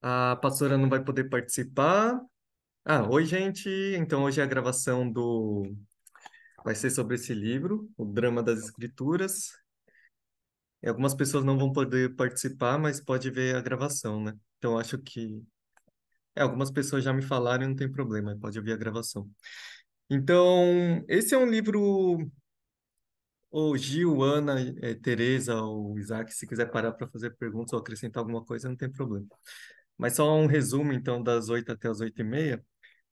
A pastora não vai poder participar. Oi, gente. Então, hoje é a gravação do. Vai ser sobre esse livro, O Drama das Escrituras. E algumas pessoas não vão poder participar, mas pode ver a gravação, né? Então, acho que. Algumas pessoas já me falaram e não tem problema, pode ouvir a gravação. Então, esse é um livro. Ou Gil, Ana, Tereza ou Isaac, se quiser parar para fazer perguntas ou acrescentar alguma coisa, não tem problema. Mas só um resumo, então, das 8 até as 8h30.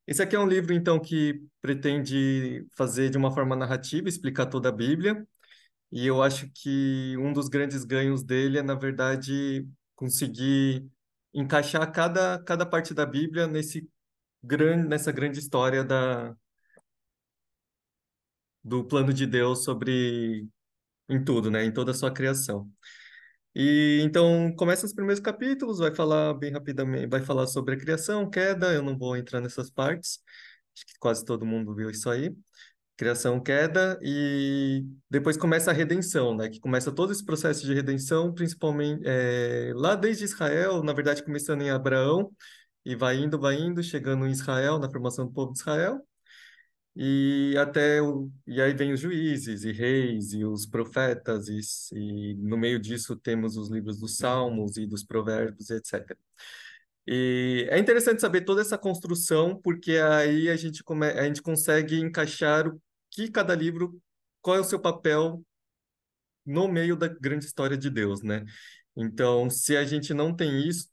Esse aqui é um livro, então, que pretende fazer de uma forma narrativa, explicar toda a Bíblia, e eu acho que um dos grandes ganhos dele é, na verdade, conseguir encaixar cada parte da Bíblia nessa grande história do plano de Deus sobre em tudo, né? Em toda a sua criação. E então começa os primeiros capítulos, vai falar bem rapidamente, vai falar sobre a criação, queda, eu não vou entrar nessas partes. Acho que quase todo mundo viu isso aí. Criação, queda e depois começa a redenção, né? Que começa todo esse processo de redenção, principalmente lá desde Israel, na verdade começando em Abraão e vai indo, chegando em Israel, na formação do povo de Israel. E aí vem os juízes e reis e os profetas e no meio disso temos os livros dos Salmos e dos Provérbios, etc. E é interessante saber toda essa construção, porque aí a gente consegue encaixar o que cada livro, qual é o seu papel no meio da grande história de Deus, né? Então, se a gente não tem isso,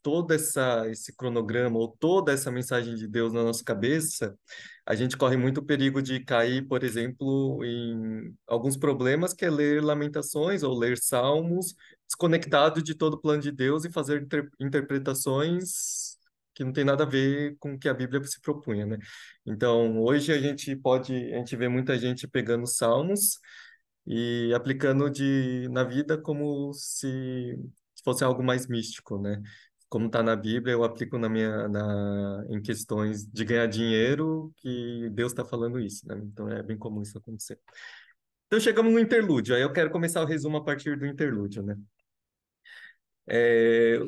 esse cronograma ou toda essa mensagem de Deus na nossa cabeça, a gente corre muito perigo de cair, por exemplo, em alguns problemas, que é ler Lamentações ou ler Salmos, desconectado de todo o plano de Deus e fazer interpretações que não tem nada a ver com o que a Bíblia se propunha, né? Então, hoje a gente vê muita gente pegando Salmos e aplicando na vida como se fosse algo mais místico, né? Como está na Bíblia, eu aplico em questões de ganhar dinheiro, que Deus está falando isso, né? Então é bem comum isso acontecer. Então chegamos no interlúdio, aí eu quero começar o resumo a partir do interlúdio, né?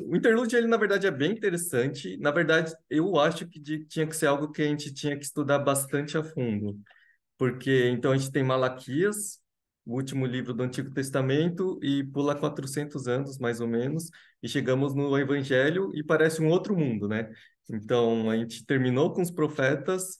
O interlúdio, ele na verdade é bem interessante. Na verdade, eu acho que tinha que ser algo que a gente tinha que estudar bastante a fundo. Porque então a gente tem Malaquias, o último livro do Antigo Testamento, e pula 400 anos, mais ou menos, e chegamos no Evangelho e parece um outro mundo, né? Então a gente terminou com os profetas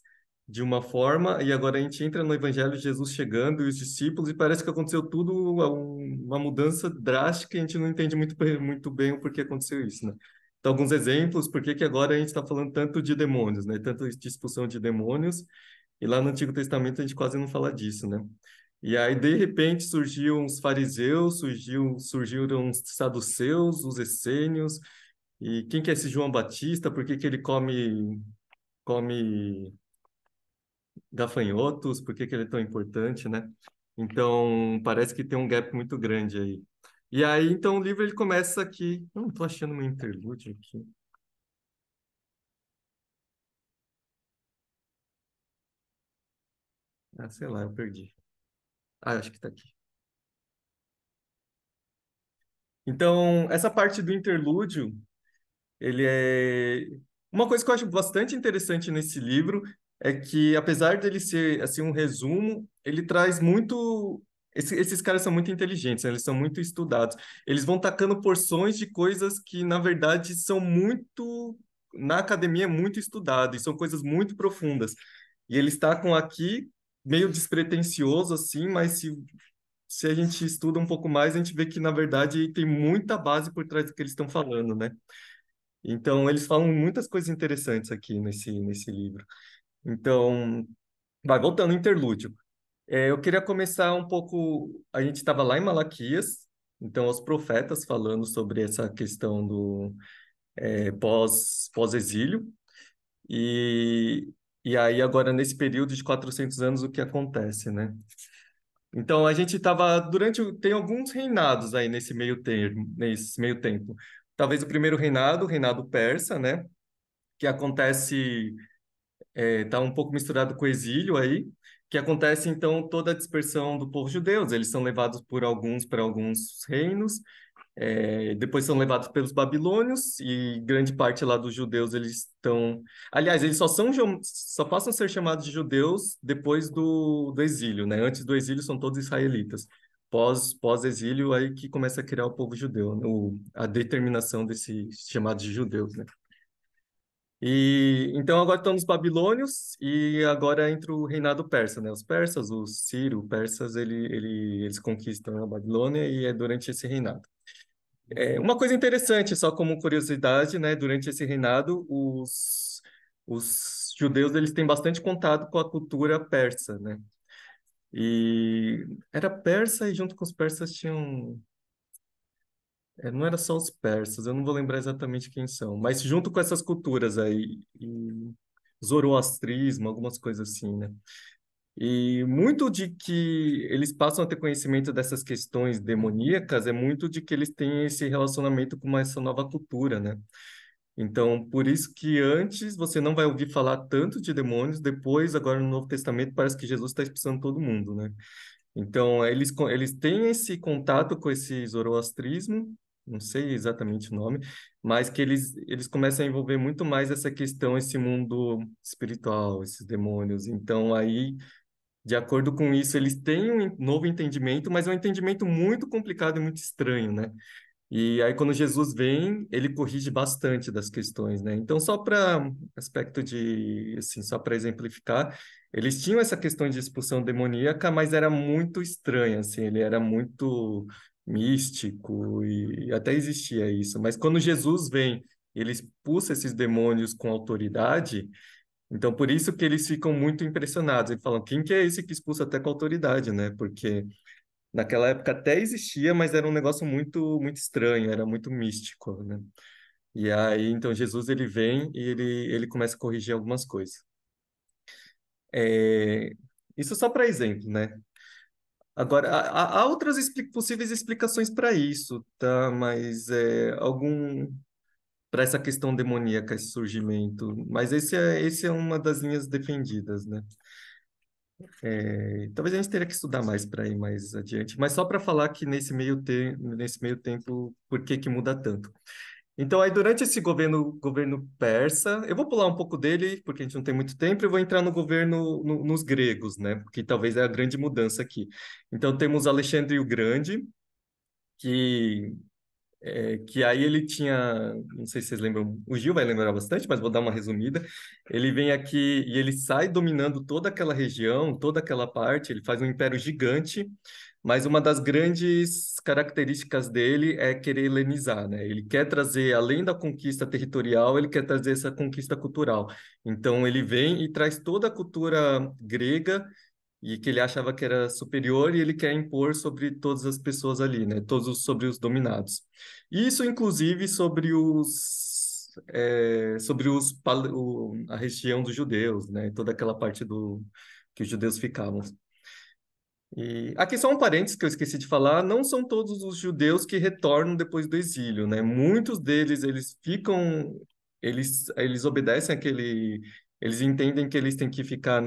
de uma forma, e agora a gente entra no Evangelho, Jesus chegando e os discípulos, e parece que aconteceu tudo, uma mudança drástica, e a gente não entende muito bem o porquê aconteceu isso, né? Então, alguns exemplos, por que que agora a gente está falando tanto de demônios, né? Tanto de expulsão de demônios, e lá no Antigo Testamento a gente quase não fala disso, né? E aí, de repente, surgiam os fariseus, surgiram os saduceus, os essênios. E quem que é esse João Batista? Por que que ele come gafanhotos? Por que que ele é tão importante, né? Então, parece que tem um gap muito grande aí. E aí, então, o livro ele começa aqui. Eu não estou achando meu interlúdio aqui. Sei lá, eu perdi. Acho que está aqui. Então, essa parte do interlúdio, ele é uma coisa que eu acho bastante interessante nesse livro é que apesar dele ser assim um resumo, ele traz muito esses caras são muito inteligentes, né? Eles são muito estudados. Eles vão tacando porções de coisas que na verdade são muito na academia é muito estudado e são coisas muito profundas. E eles tacam aqui meio despretensioso assim, mas se a gente estuda um pouco mais, a gente vê que na verdade tem muita base por trás do que eles estão falando, né? Então, eles falam muitas coisas interessantes aqui nesse livro. Então, vai voltando ao interlúdio. Eu queria começar um pouco. A gente estava lá em Malaquias, então, os profetas falando sobre essa questão do pós-exílio. E, e aí, agora, nesse período de 400 anos, o que acontece, né? Então, a gente estava tem alguns reinados aí nesse meio tempo. Talvez o primeiro reinado, o reinado persa, né? Que acontece, tá um pouco misturado com o exílio aí, que acontece então toda a dispersão do povo judeu. Eles são levados por alguns para alguns reinos, Depois são levados pelos babilônios e grande parte lá dos judeus eles estão. Aliás, eles só passam a ser chamados de judeus depois do exílio, né? Antes do exílio são todos israelitas. Pós-exílio, aí que começa a criar o povo judeu, né? A determinação desses chamados de judeus, né? E então agora estão nos babilônios e agora entra o reinado persa, né? Os persas, os sírio-persas, eles conquistam a Babilônia e é durante esse reinado. Uma coisa interessante, só como curiosidade, né? Durante esse reinado, os judeus eles têm bastante contato com a cultura persa, né? E era persa e junto com os persas tinham. Não era só os persas, eu não vou lembrar exatamente quem são, mas junto com essas culturas aí, e zoroastrismo, algumas coisas assim, né? E muito de que eles passam a ter conhecimento dessas questões demoníacas é muito de que eles têm esse relacionamento com essa nova cultura, né? Então, por isso que antes você não vai ouvir falar tanto de demônios, depois, agora no Novo Testamento, parece que Jesus está expulsando todo mundo, né? Então, eles têm esse contato com esse zoroastrismo, não sei exatamente o nome, mas que eles começam a envolver muito mais essa questão, esse mundo espiritual, esses demônios. Então, aí de acordo com isso, eles têm um novo entendimento, mas é um entendimento muito complicado e muito estranho, né? E aí, quando Jesus vem, ele corrige bastante das questões, né? Então, só para aspecto de, assim, só para exemplificar, eles tinham essa questão de expulsão demoníaca, mas era muito estranha, assim, ele era muito místico e até existia isso. Mas quando Jesus vem, ele expulsa esses demônios com autoridade. Então, por isso que eles ficam muito impressionados. Eles falam, quem que é esse que expulsa até com autoridade, né? Porque naquela época até existia, mas era um negócio muito, muito estranho, era muito místico, né? E aí, então, Jesus, ele vem e ele começa a corrigir algumas coisas. É, Isso só para exemplo, né? Agora, há outras possíveis explicações para isso, tá? Mas para essa questão demoníaca, esse surgimento. Mas esse é uma das linhas defendidas, né? Talvez a gente teria que estudar mais para ir mais adiante, mas só para falar que nesse meio tempo, por que que muda tanto? Então, aí durante esse governo persa, eu vou pular um pouco dele, porque a gente não tem muito tempo, e vou entrar no governo nos gregos, né? Porque talvez é a grande mudança aqui. Então, temos Alexandre o Grande, que que aí ele tinha, não sei se vocês lembram, o Gil vai lembrar bastante, mas vou dar uma resumida. Ele vem aqui e ele sai dominando toda aquela região, toda aquela parte, ele faz um império gigante, mas uma das grandes características dele é querer helenizar, né? Ele quer trazer, além da conquista territorial, ele quer trazer essa conquista cultural. Então ele vem e traz toda a cultura grega e que ele achava que era superior e ele quer impor sobre todas as pessoas ali, né? Sobre os dominados. Isso, inclusive, a região dos judeus, né? Toda aquela parte do que os judeus ficavam. E aqui só um parênteses que eu esqueci de falar, não são todos os judeus que retornam depois do exílio, né? Muitos deles, eles obedecem eles entendem que eles têm que ficar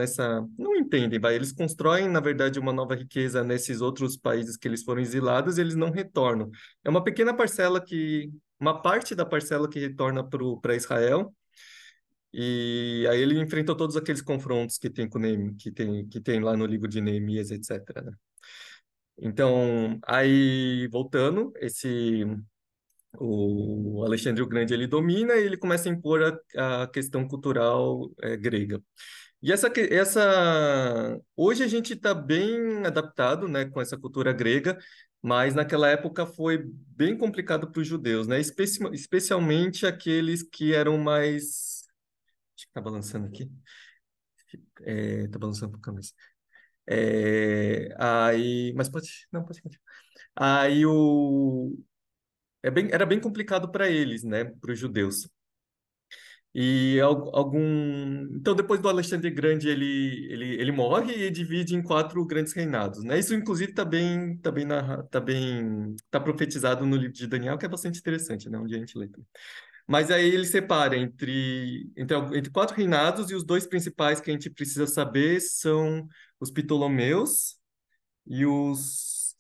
não entendem, vai, eles constroem, na verdade, uma nova riqueza nesses outros países que eles foram exilados, e eles não retornam. É uma pequena uma parte da parcela que retorna para Israel, e aí ele enfrentou todos aqueles confrontos que tem com que tem lá no livro de Neemias, etc, né? Então, aí voltando, o Alexandre o Grande ele domina e ele começa a impor a questão cultural grega. E hoje a gente está bem adaptado, né, com essa cultura grega, mas naquela época foi bem complicado para os judeus, né? Especialmente aqueles que eram mais. Acho que tá balançando aqui. Tá balançando um pouco a cabeça. Aí, mas pode, não, pode continuar. Aí era bem complicado para eles, né, para os judeus. E então depois do Alexandre Grande ele morre e divide em quatro grandes reinados, né? Isso inclusive tá profetizado no livro de Daniel, que é bastante interessante, né, onde a gente lê. Mas aí ele separa entre quatro reinados e os dois principais que a gente precisa saber são os Ptolomeus e os.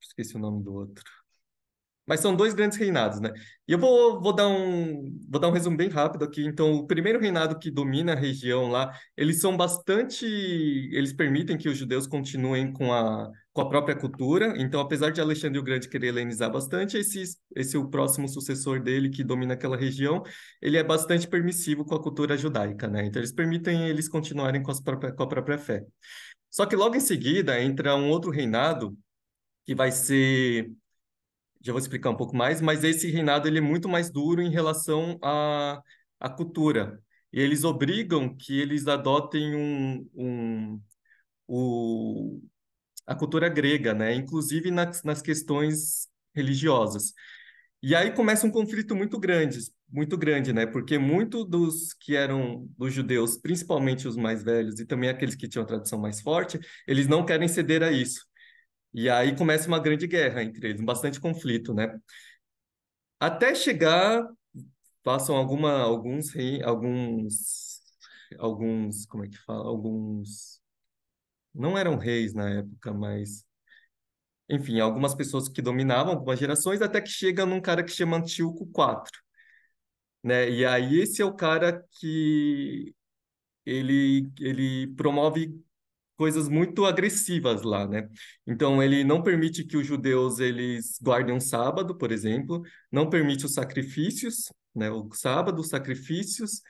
Esqueci o nome do outro. Mas são dois grandes reinados, né? E eu vou dar um resumo bem rápido aqui. Então, o primeiro reinado que domina a região lá, eles são bastante, eles permitem que os judeus continuem com a própria cultura. Então, apesar de Alexandre o Grande querer helenizar bastante, esse o próximo sucessor dele que domina aquela região, ele é bastante permissivo com a cultura judaica, né? Então, eles permitem eles continuarem com a própria fé. Só que logo em seguida entra um outro reinado que vai ser, já vou explicar um pouco mais, mas esse reinado ele é muito mais duro em relação à cultura. E eles obrigam que eles adotem o, a cultura grega, né? Inclusive nas questões religiosas. E aí começa um conflito muito grande, né? Porque muitos dos que eram dos judeus, principalmente os mais velhos e também aqueles que tinham a tradição mais forte, eles não querem ceder a isso. E aí começa uma grande guerra entre eles, bastante conflito, né? Até chegar, passam alguns, como é que fala? Alguns, não eram reis na época, mas, enfim, algumas pessoas que dominavam algumas gerações, até que chega num cara que chama Antíoco IV, né? E aí esse é o cara que ele promove coisas muito agressivas lá, né? Então ele não permite que os judeus eles guardem um sábado, por exemplo, não permite os sacrifícios, né? O sábado, os sacrifícios,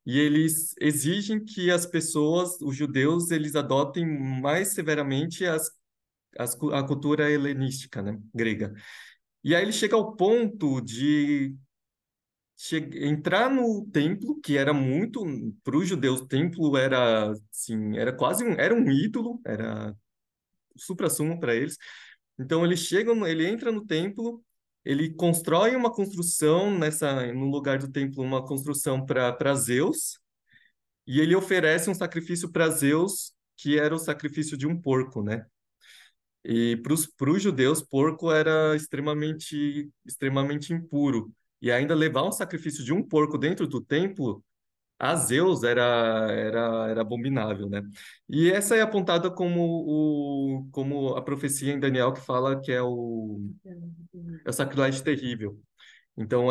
e eles exigem que as pessoas, os judeus, eles adotem mais severamente a cultura helenística, né? Grega. E aí ele chega ao ponto de entrar no templo, que era muito, para os judeus, o templo era, assim, era quase era um ídolo, era o suprassumo para eles. Então ele chega, ele entra no templo, ele constrói uma construção no lugar do templo, uma construção para Zeus, e ele oferece um sacrifício para Zeus, que era o sacrifício de um porco, né? E para os judeus, porco era extremamente impuro. E ainda levar um sacrifício de um porco dentro do templo, a Zeus era abominável, né? E essa é apontada como a profecia em Daniel que fala que é o sacrilégio terrível. Então,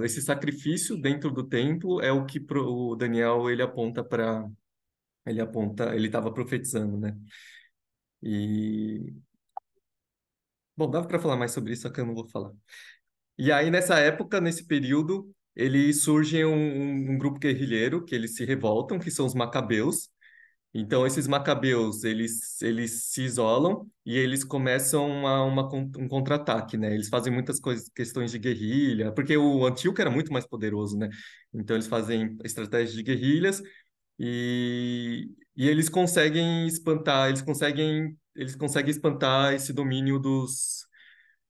esse sacrifício dentro do templo é o que o Daniel ele aponta para. Ele estava profetizando, né? E, bom, dava para falar mais sobre isso, só que eu não vou falar. E aí, nessa época, nesse período, ele surge um grupo guerrilheiro que eles se revoltam, que são os macabeus. Então, esses macabeus, eles se isolam e eles começam um contra-ataque, né? Eles fazem muitas coisas, questões de guerrilha, porque o Antíoco era muito mais poderoso, né? Então, eles fazem estratégias de guerrilhas e eles conseguem espantar, eles conseguem espantar esse domínio dos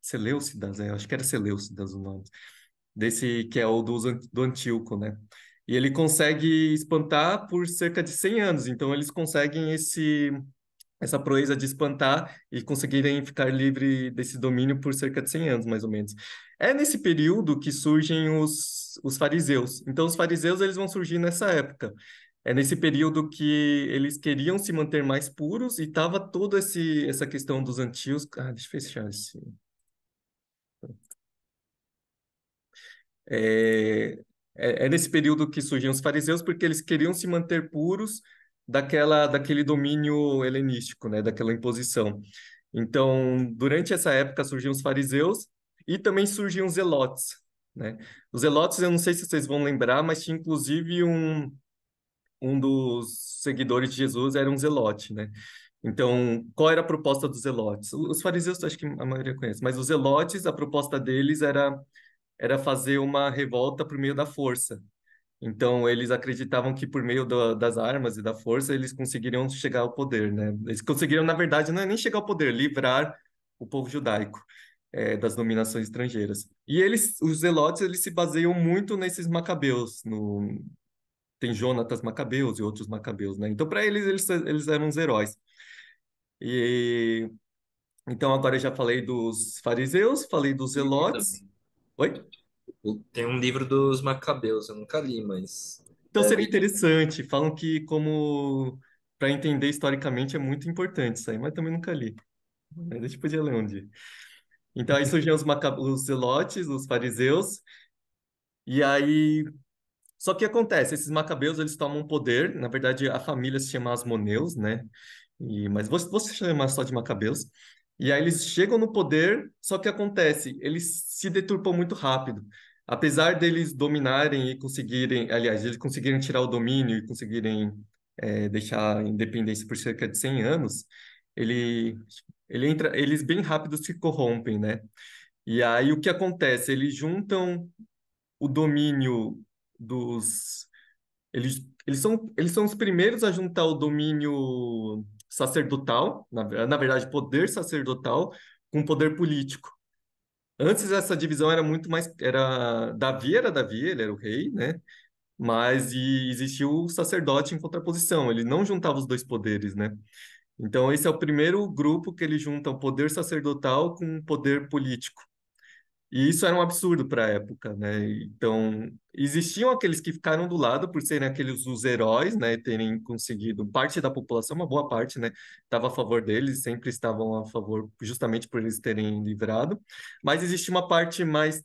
Seleucidas, eu acho que era Seleucidas o nome desse que é o do Antíoco, né? E ele consegue espantar por cerca de 100 anos. Então, eles conseguem essa proeza de espantar e conseguirem ficar livre desse domínio por cerca de 100 anos, mais ou menos. É nesse período que surgem os fariseus. Então, os fariseus eles vão surgir nessa época. É nesse período que eles queriam se manter mais puros e tava toda essa questão dos antigos. Ah, deixa eu fechar esse. É, é nesse período que surgiam os fariseus, porque eles queriam se manter puros daquele domínio helenístico, né, daquela imposição. Então, durante essa época surgiam os fariseus e também surgiam os zelotes, né? Os zelotes, eu não sei se vocês vão lembrar, mas tinha inclusive um dos seguidores de Jesus era um zelote, né? Então, qual era a proposta dos zelotes? Os fariseus, acho que a maioria conhece, mas os zelotes, a proposta deles era fazer uma revolta por meio da força. Então, eles acreditavam que por meio das armas e da força eles conseguiriam chegar ao poder, né? Eles conseguiriam, na verdade, não é nem chegar ao poder, livrar o povo judaico, das dominações estrangeiras. E os zelotes, eles se baseiam muito nesses macabeus, tem Jonatas Macabeus e outros macabeus, né? Então, para eles eram os heróis. E então agora eu já falei dos fariseus, falei dos Livro zelotes. também. Oi? Tem um livro dos Macabeus, eu nunca li, mas Então seria deve. interessante. Falam que como para entender historicamente é muito importante isso aí, mas também nunca li. Mas a gente podia ler um dia. Então aí surgiam os zelotes, os fariseus, e aí só que acontece, esses macabeus eles tomam poder, na verdade a família se chama Asmoneus, né? Mas vou se chamar só de macabeus. E aí eles chegam no poder, só que acontece, eles se deturpam muito rápido. Apesar deles dominarem e conseguirem, aliás, eles conseguirem tirar o domínio e conseguirem deixar a independência por cerca de 100 anos, ele, eles bem rápido se corrompem, né? E aí o que acontece? Eles juntam o domínio dos. Eles são os primeiros a juntar o domínio sacerdotal, na verdade, poder sacerdotal, com poder político. Antes essa divisão era muito mais. Era Davi, ele era o rei, né? Mas existia o sacerdote em contraposição, ele não juntava os dois poderes, né? Então, esse é o primeiro grupo que ele junta o poder sacerdotal com o poder político. E isso era um absurdo para a época, né? Então, existiam aqueles que ficaram do lado por serem aqueles os heróis, né? Terem conseguido, parte da população, uma boa parte, né? Estava a favor deles, sempre estavam a favor, justamente por eles terem livrado. Mas existia uma parte mais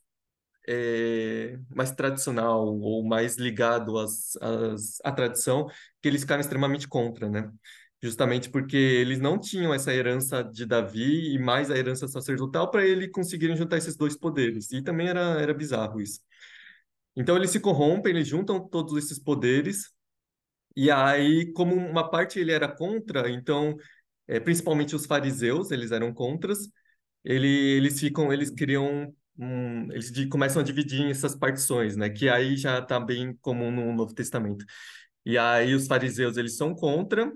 tradicional ou mais ligado à tradição, que eles ficaram extremamente contra, né? Justamente porque eles não tinham essa herança de Davi e mais a herança sacerdotal para ele conseguirem juntar esses dois poderes. E também era bizarro isso. Então eles se corrompem, eles juntam todos esses poderes, e aí, como uma parte ele era contra, então, principalmente os fariseus, eles eram contras, eles criam, começam a dividir em essas partições, né? Que aí já está bem comum no Novo Testamento. E aí os fariseus, eles são contra,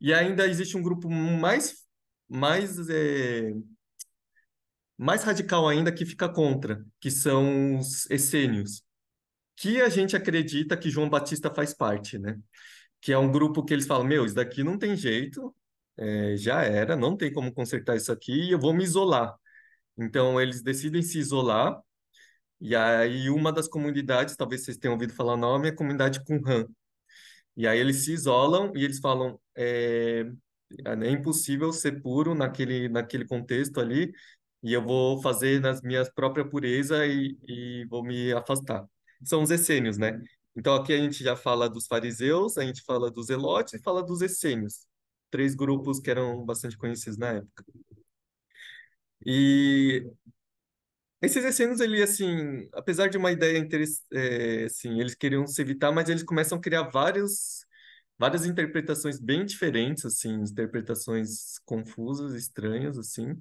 e ainda existe um grupo mais, é, mais radical ainda que fica contra, que são os essênios, que a gente acredita que João Batista faz parte, né? Que é um grupo que eles falam, meu, isso daqui não tem jeito, já era, não tem como consertar isso aqui, e eu vou me isolar. Então, eles decidem se isolar, e aí uma das comunidades, talvez vocês tenham ouvido falar o nome, é a comunidade Qumran. E aí eles se isolam e eles falam, é impossível ser puro naquele contexto ali, e eu vou fazer nas minhas própria pureza e vou me afastar. São os essênios, né? Então aqui a gente já fala dos fariseus, a gente fala dos zelotes e fala dos essênios. Três grupos que eram bastante conhecidos na época. E esses essênios, ele, assim, apesar de uma ideia interessante, assim, eles queriam se evitar, mas eles começam a criar várias interpretações bem diferentes, assim, interpretações confusas, estranhas, assim,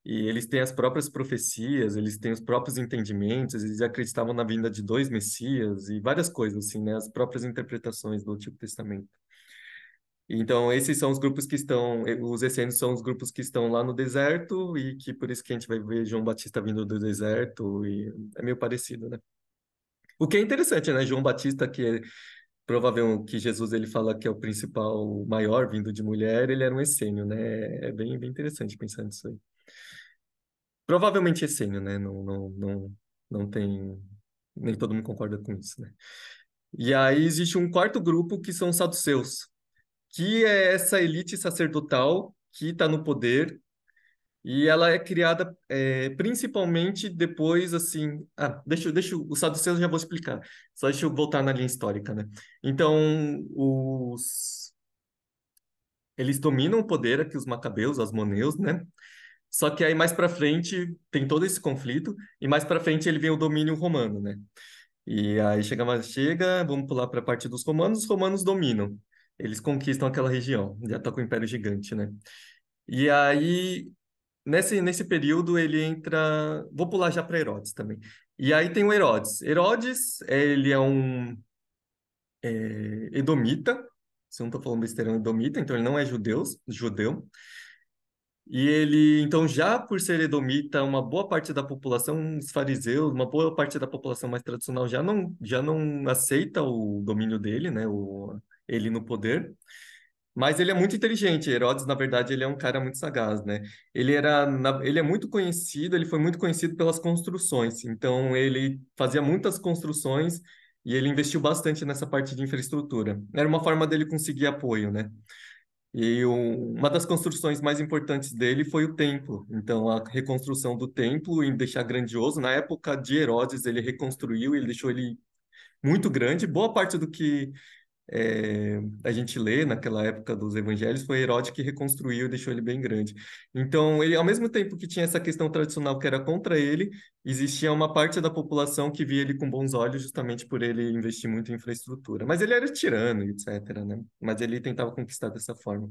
e eles têm as próprias profecias, eles têm os próprios entendimentos, eles acreditavam na vinda de dois messias e várias coisas, assim, né, as próprias interpretações do Antigo Testamento. Então, esses são os grupos que estão, os essênios são os grupos que estão lá no deserto e que por isso que a gente vai ver João Batista vindo do deserto e é meio parecido, né? O que é interessante, né? João Batista, que é provável que Jesus ele fala que é o principal, o maior vindo de mulher, ele era um essênio, né? É bem interessante pensar nisso aí. Provavelmente essênio, né? Não tem, nem todo mundo concorda com isso, né? E aí existe um quarto grupo que são os saduceus, que é essa elite sacerdotal que está no poder e ela é criada principalmente depois, assim... Ah, os saduceus eu já vou explicar, só deixa eu voltar na linha histórica, né? Então, eles dominam o poder aqui, os macabeus, os moneus, né? Só que aí mais para frente tem todo esse conflito e mais para frente ele vem o domínio romano, né? E aí vamos pular para a parte dos romanos, os romanos dominam. Eles conquistam aquela região, já tá com o Império Gigante, né? E aí, nesse período, ele entra. Vou pular já para Herodes também. E aí tem o Herodes. Herodes, ele é um edomita, se eu não estou falando besteira, é um edomita, então ele não é judeu. E ele, então, já por ser edomita, uma boa parte da população, os fariseus, uma boa parte da população mais tradicional já não aceita o domínio dele, né? Ele no poder. Mas ele é muito inteligente. Herodes, na verdade, ele é um cara muito sagaz, né? Ele é muito conhecido, ele foi muito conhecido pelas construções. Então, ele fazia muitas construções e ele investiu bastante nessa parte de infraestrutura. Era uma forma dele conseguir apoio, né? Uma das construções mais importantes dele foi o templo. Então, a reconstrução do templo em deixar grandioso. Na época de Herodes, ele reconstruiu, ele deixou ele muito grande. Boa parte do que a gente lê naquela época dos evangelhos foi Herodes que reconstruiu e deixou ele bem grande. Então, ele, ao mesmo tempo que tinha essa questão tradicional que era contra ele, existia uma parte da população que via ele com bons olhos justamente por ele investir muito em infraestrutura. Mas ele era tirano, etc., né? Mas ele tentava conquistar dessa forma.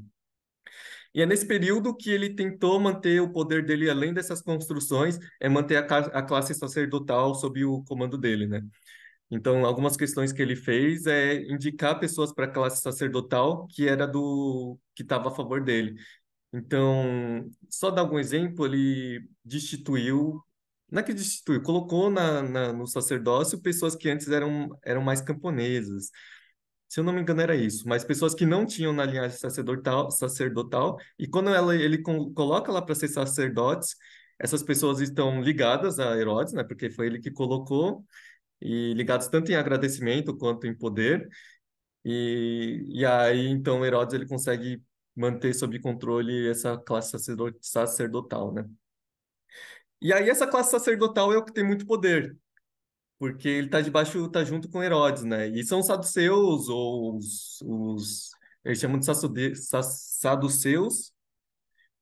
E é nesse período que ele tentou manter o poder dele, além dessas construções, é manter a classe sacerdotal sob o comando dele, né? Então, algumas questões que ele fez é indicar pessoas para a classe sacerdotal que era do que estava a favor dele. Então, só dar algum exemplo, ele destituiu, não é que destituiu, colocou no sacerdócio pessoas que antes eram mais camponesas. Se eu não me engano, era isso, mas pessoas que não tinham na linhagem sacerdotal, e quando ele coloca lá para ser sacerdotes, essas pessoas estão ligadas a Herodes, né, porque foi ele que colocou, e ligados tanto em agradecimento quanto em poder. E aí, então, Herodes ele consegue manter sob controle essa classe sacerdotal, né? E aí, essa classe sacerdotal é o que tem muito poder, porque ele está debaixo, tá junto com Herodes, né? E são os saduceus, ou eles chamam de saduceus,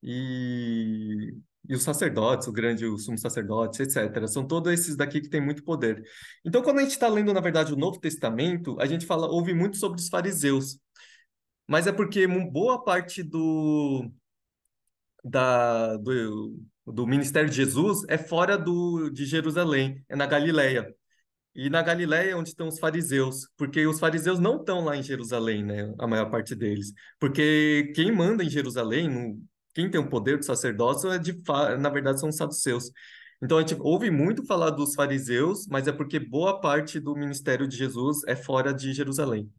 e, e os sacerdotes, o sumo sacerdote, etc. São todos esses daqui que têm muito poder. Então, quando a gente está lendo, na verdade, o Novo Testamento, a gente ouve muito sobre os fariseus, mas é porque boa parte do ministério de Jesus é fora de Jerusalém, é na Galileia. E na Galileia é onde estão os fariseus, porque os fariseus não estão lá em Jerusalém, né? A maior parte deles. Porque quem manda em Jerusalém, quem tem o poder do sacerdócio, na verdade, são os saduceus. Então a gente ouve muito falar dos fariseus, mas é porque boa parte do ministério de Jesus é fora de Jerusalém.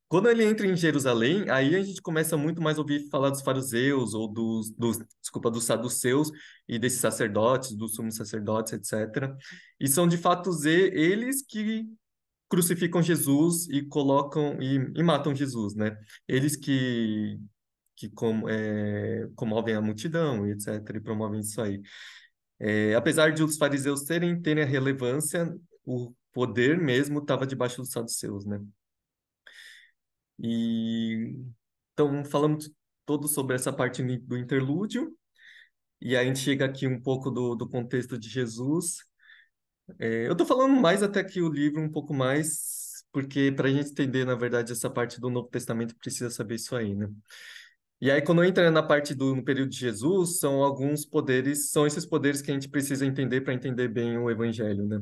Quando ele entra em Jerusalém, aí a gente começa muito mais a ouvir falar dos fariseus ou desculpa, dos saduceus e desses sacerdotes, dos sumos sacerdotes, etc. E são de fato eles que crucificam Jesus e colocam e matam Jesus, né? Eles que comovem a multidão, e etc. E promovem isso aí. Apesar de os fariseus terem a relevância, o poder mesmo estava debaixo dos saduceus, né? E então falamos todo sobre essa parte do interlúdio, e aí a gente chega aqui um pouco do contexto de Jesus. Eu estou falando mais até que o livro, um pouco mais, porque para a gente entender, na verdade, essa parte do Novo Testamento, precisa saber isso aí, né? E aí, quando entra na parte no período de Jesus, são alguns poderes, são esses poderes que a gente precisa entender para entender bem o Evangelho, né?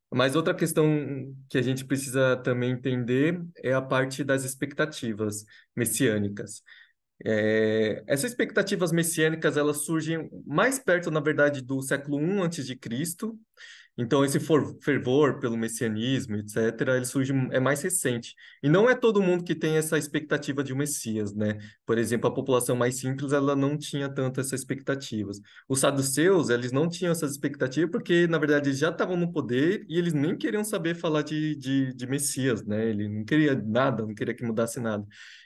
Mas outra questão que a gente precisa também entender é a parte das expectativas messiânicas. Essas expectativas messiânicas elas surgem mais perto, na verdade, do século I antes de Cristo. Então, esse fervor pelo messianismo, etc., ele surge, é mais recente. E não é todo mundo que tem essa expectativa de um Messias, né? Por exemplo, a população mais simples, ela não tinha tanto essas expectativas. Os saduceus, eles não tinham essas expectativas porque, na verdade, eles já estavam no poder e eles nem queriam saber falar de Messias, né? Ele não queria nada, não queria que mudasse nada.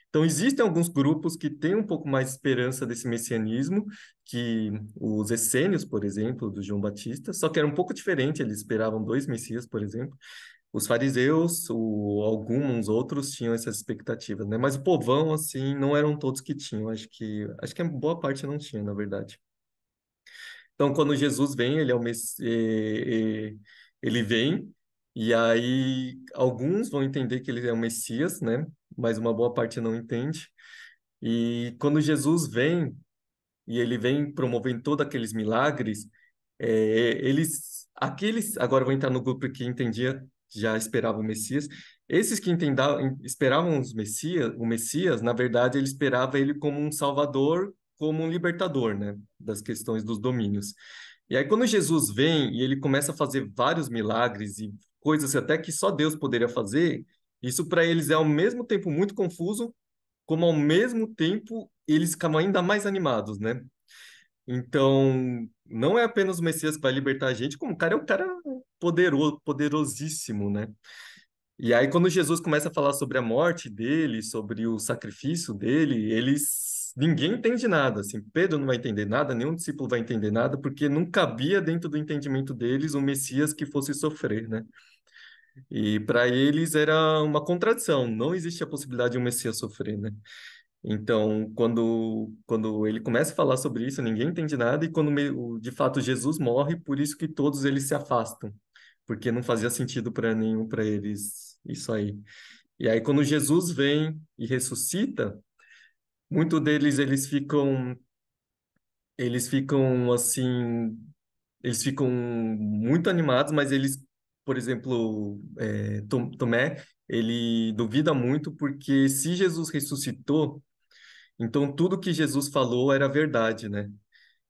Então, existem alguns grupos que têm um pouco mais de esperança desse messianismo, que os essênios, por exemplo, do João Batista, só que era um pouco diferente, eles esperavam dois messias, por exemplo. Os fariseus, alguns outros tinham essas expectativas, né? Mas o povão, assim, não eram todos que tinham. Acho que a boa parte não tinha, na verdade. Então, quando Jesus vem, ele é o ele vem, e aí alguns vão entender que ele é o Messias, né? Mas uma boa parte não entende. E quando Jesus vem, e ele vem promovendo todos aqueles milagres, agora eu vou entrar no grupo que entendia, já esperava o Messias, esses que esperavam o Messias, na verdade, ele esperava ele como um salvador, como um libertador, né, das questões dos domínios. E aí, quando Jesus vem e ele começa a fazer vários milagres e coisas até que só Deus poderia fazer, isso para eles é ao mesmo tempo muito confuso, como ao mesmo tempo eles ficam ainda mais animados, né? Então, não é apenas o Messias que vai libertar a gente, como o cara é um cara poderoso, poderosíssimo, né? E aí, quando Jesus começa a falar sobre a morte dele, sobre o sacrifício dele, eles ninguém entende nada, assim, Pedro não vai entender nada, nenhum discípulo vai entender nada, porque não cabia dentro do entendimento deles o Messias que fosse sofrer, né? E para eles era uma contradição, não existe a possibilidade de um Messias sofrer, né? Então, quando ele começa a falar sobre isso, ninguém entende nada, e quando de fato Jesus morre, por isso que todos eles se afastam, porque não fazia sentido para nenhum para eles isso aí. E aí, quando Jesus vem e ressuscita, muitos deles eles ficam assim, eles ficam muito animados, mas eles, por exemplo, Tomé, ele duvida muito porque se Jesus ressuscitou, então tudo que Jesus falou era verdade, né?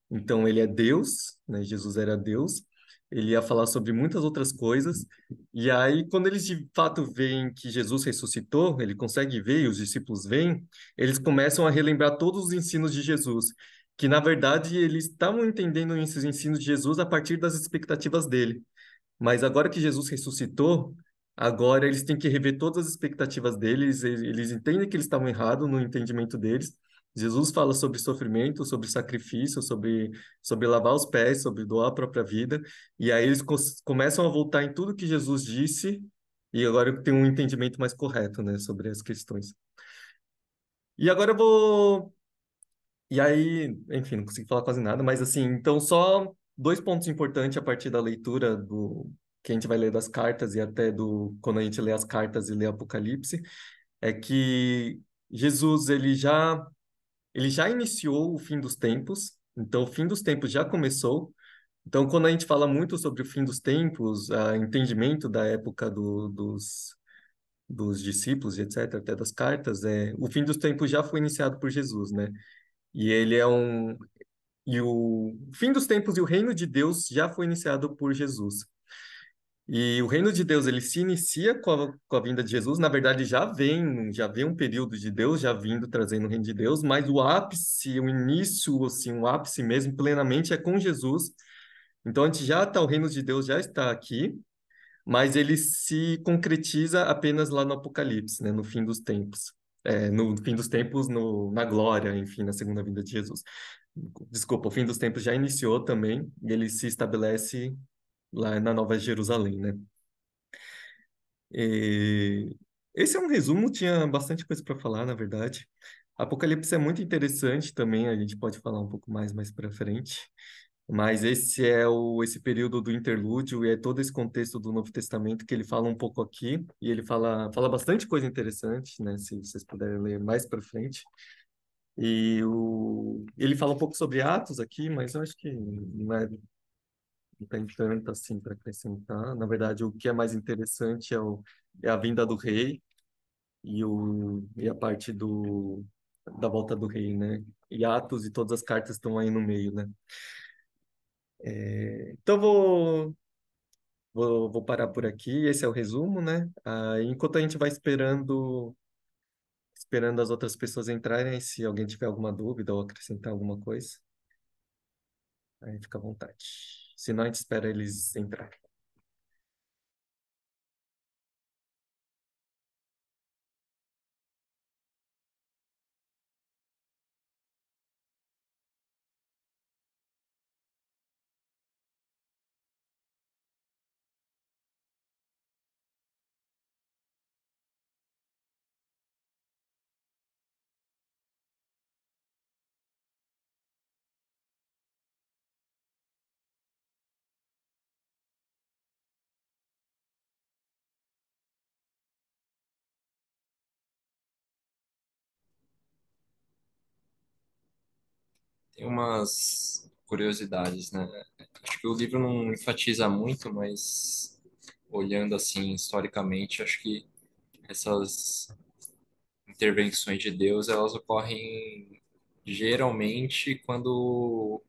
Então, ele é Deus, né? Jesus era Deus. Ele ia falar sobre muitas outras coisas. E aí, quando eles de fato veem que Jesus ressuscitou, ele consegue ver, e os discípulos veem, eles começam a relembrar todos os ensinos de Jesus, que na verdade eles estavam entendendo esses ensinos de Jesus a partir das expectativas dele. Mas agora que Jesus ressuscitou, agora eles têm que rever todas as expectativas deles, eles entendem que eles estavam errados no entendimento deles. Jesus fala sobre sofrimento, sobre sacrifício, sobre lavar os pés, sobre doar a própria vida, e aí eles começam a voltar em tudo que Jesus disse, e agora tem um entendimento mais correto, né, sobre as questões. E agora eu vou e aí, enfim, não consegui falar quase nada, mas assim, então só dois pontos importantes a partir da leitura do que a gente vai ler das cartas e até do quando a gente lê as cartas e lê Apocalipse, é que Jesus ele já iniciou o fim dos tempos, então o fim dos tempos já começou. Então, quando a gente fala muito sobre o fim dos tempos, entendimento da época dos discípulos, e etc., até das cartas, o fim dos tempos já foi iniciado por Jesus, né? E ele é um, e o fim dos tempos e o reino de Deus já foi iniciado por Jesus. E o reino de Deus, ele se inicia com a vinda de Jesus. Na verdade, já vem um período de Deus já vindo trazendo o reino de Deus, mas o ápice, o início, assim, o ápice mesmo, plenamente, é com Jesus. Então, a gente já está, o reino de Deus já está aqui, mas ele se concretiza apenas lá no Apocalipse, né, no fim dos tempos. No fim dos tempos, na glória, enfim, na segunda vinda de Jesus. Desculpa, o fim dos tempos já iniciou também, e ele se estabelece lá na Nova Jerusalém, né? E esse é um resumo, tinha bastante coisa para falar, na verdade. Apocalipse é muito interessante também, a gente pode falar um pouco mais para frente. Mas esse período do interlúdio e é todo esse contexto do Novo Testamento que ele fala um pouco aqui, e ele fala bastante coisa interessante, né? Se vocês puderem ler mais para frente. Ele fala um pouco sobre Atos aqui, mas eu acho que não tem tanto assim para acrescentar. Na verdade, o que é mais interessante é a vinda do rei e a parte da volta do rei, né? E Atos e todas as cartas estão aí no meio, né? Então, vou parar por aqui. Esse é o resumo, né? Enquanto a gente vai esperando as outras pessoas entrarem, se alguém tiver alguma dúvida ou acrescentar alguma coisa, aí fica à vontade. Senão, a gente espera eles entrarem. Tem umas curiosidades, né? Acho que o livro não enfatiza muito, mas olhando assim historicamente, acho que essas intervenções de Deus, elas ocorrem geralmente quando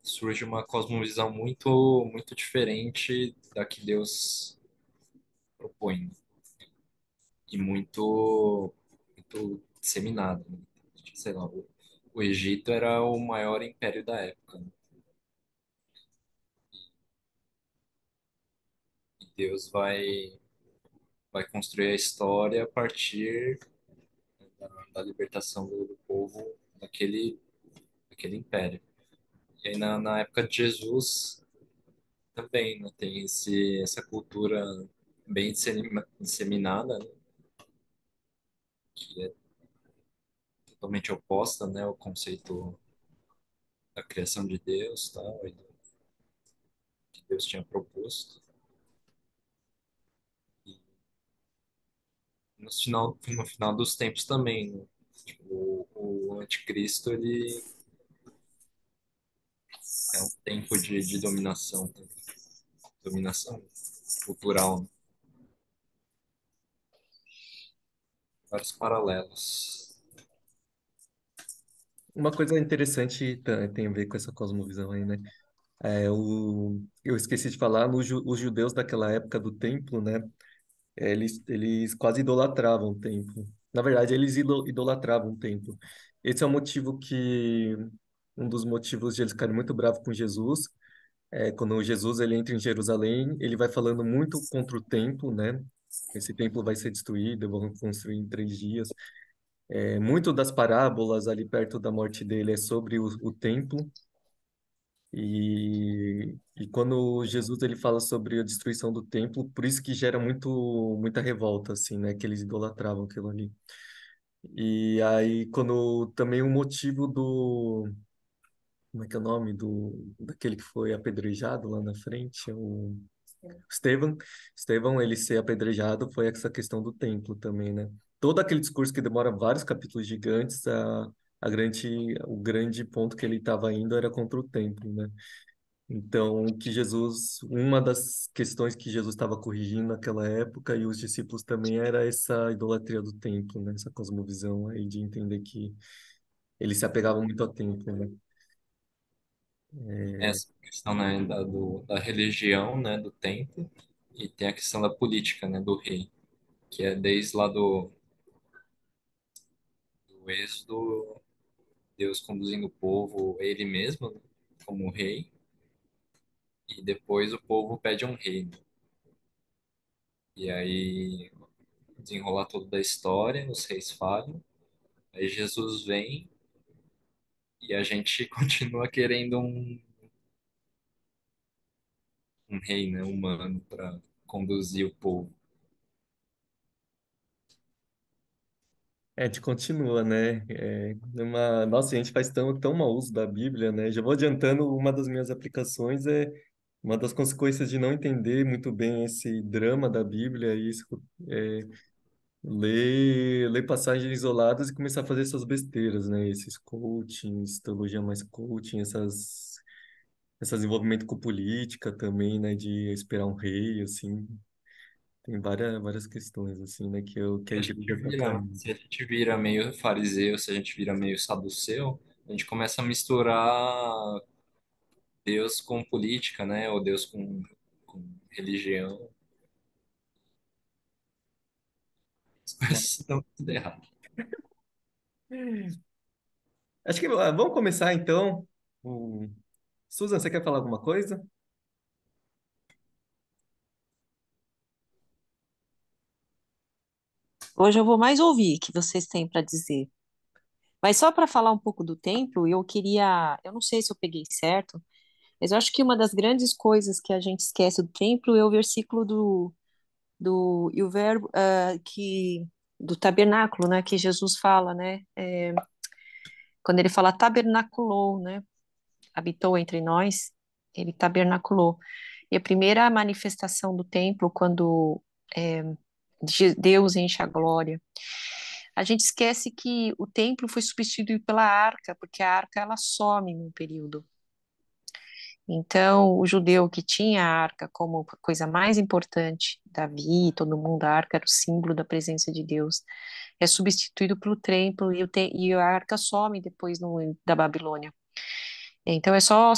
surge uma cosmovisão muito diferente da que Deus propõe e muito disseminada, né? Sei lá, o Egito era o maior império da época, né? E Deus vai construir a história a partir da libertação do povo daquele, daquele império. E aí na época de Jesus também, né, tem essa cultura bem disseminada, né, que é totalmente oposta, né, ao conceito da criação de Deus, tal, e do que Deus tinha proposto. E no final dos tempos também, né, tipo, o anticristo, ele é um tempo de dominação, dominação cultural, né, vários paralelos. Uma coisa interessante tem a ver com essa cosmovisão aí, né? Eu esqueci de falar, os judeus daquela época do templo, né? Eles quase idolatravam o templo. Na verdade, eles idolatravam o templo. Esse é o motivo que, um dos motivos de eles ficarem muito bravos com Jesus, quando Jesus ele entra em Jerusalém, ele vai falando muito contra o templo, né? Esse templo vai ser destruído, vão construir em 3 dias. Muito das parábolas ali perto da morte dele é sobre o templo. E quando Jesus ele fala sobre a destruição do templo, por isso que gera muita revolta, assim, né? Que eles idolatravam aquilo ali. E aí, quando também o motivo como é que é o nome? Daquele que foi apedrejado lá na frente, o Estevão. Estevão, ele ser apedrejado foi essa questão do templo também, né? Todo aquele discurso que demora vários capítulos gigantes, o grande ponto que ele estava indo era contra o templo, né? Então, uma das questões que Jesus estava corrigindo naquela época e os discípulos também era essa idolatria do templo, né? Essa cosmovisão aí de entender que eles se apegavam muito ao templo, né? Essa questão, né, da religião, né, do templo, e tem a questão da política, né, do rei, que é desde lá do Êxodo, Deus conduzindo o povo, ele mesmo, né, como rei, e depois o povo pede um rei, né? E aí desenrolar toda da história, os reis falham, aí Jesus vem e a gente continua querendo um rei, né, humano para conduzir o povo. A gente continua, né? Nossa, a gente faz tão mau uso da Bíblia, né? Já vou adiantando, uma das minhas aplicações é uma das consequências de não entender muito bem esse drama da Bíblia, é ler passagens isoladas e começar a fazer essas besteiras, né? Esses coachings, teologia mais coaching, essas envolvimento com política também, né? De esperar um rei, assim. Tem várias questões, assim, né? Que a igreja tá caindo. Se a gente vira meio fariseu, se a gente vira meio saduceu, a gente começa a misturar Deus com política, né? Ou Deus com religião. As coisas estão tudo errado. Acho que vamos começar então. Susan, você quer falar alguma coisa? Hoje eu vou mais ouvir o que vocês têm para dizer. Mas só para falar um pouco do templo, eu não sei se eu peguei certo, mas eu acho que uma das grandes coisas que a gente esquece do templo é o versículo e o verbo do tabernáculo, né, que Jesus fala, né, quando ele fala tabernaculou, né, habitou entre nós, ele tabernaculou. E a primeira manifestação do templo, quando é, Deus enche a glória. A gente esquece que o templo foi substituído pela arca, porque a arca ela some num período. Então, o judeu que tinha a arca como a coisa mais importante, Davi, todo mundo, a arca era o símbolo da presença de Deus, é substituído pelo templo e a arca some depois da Babilônia. Então, é só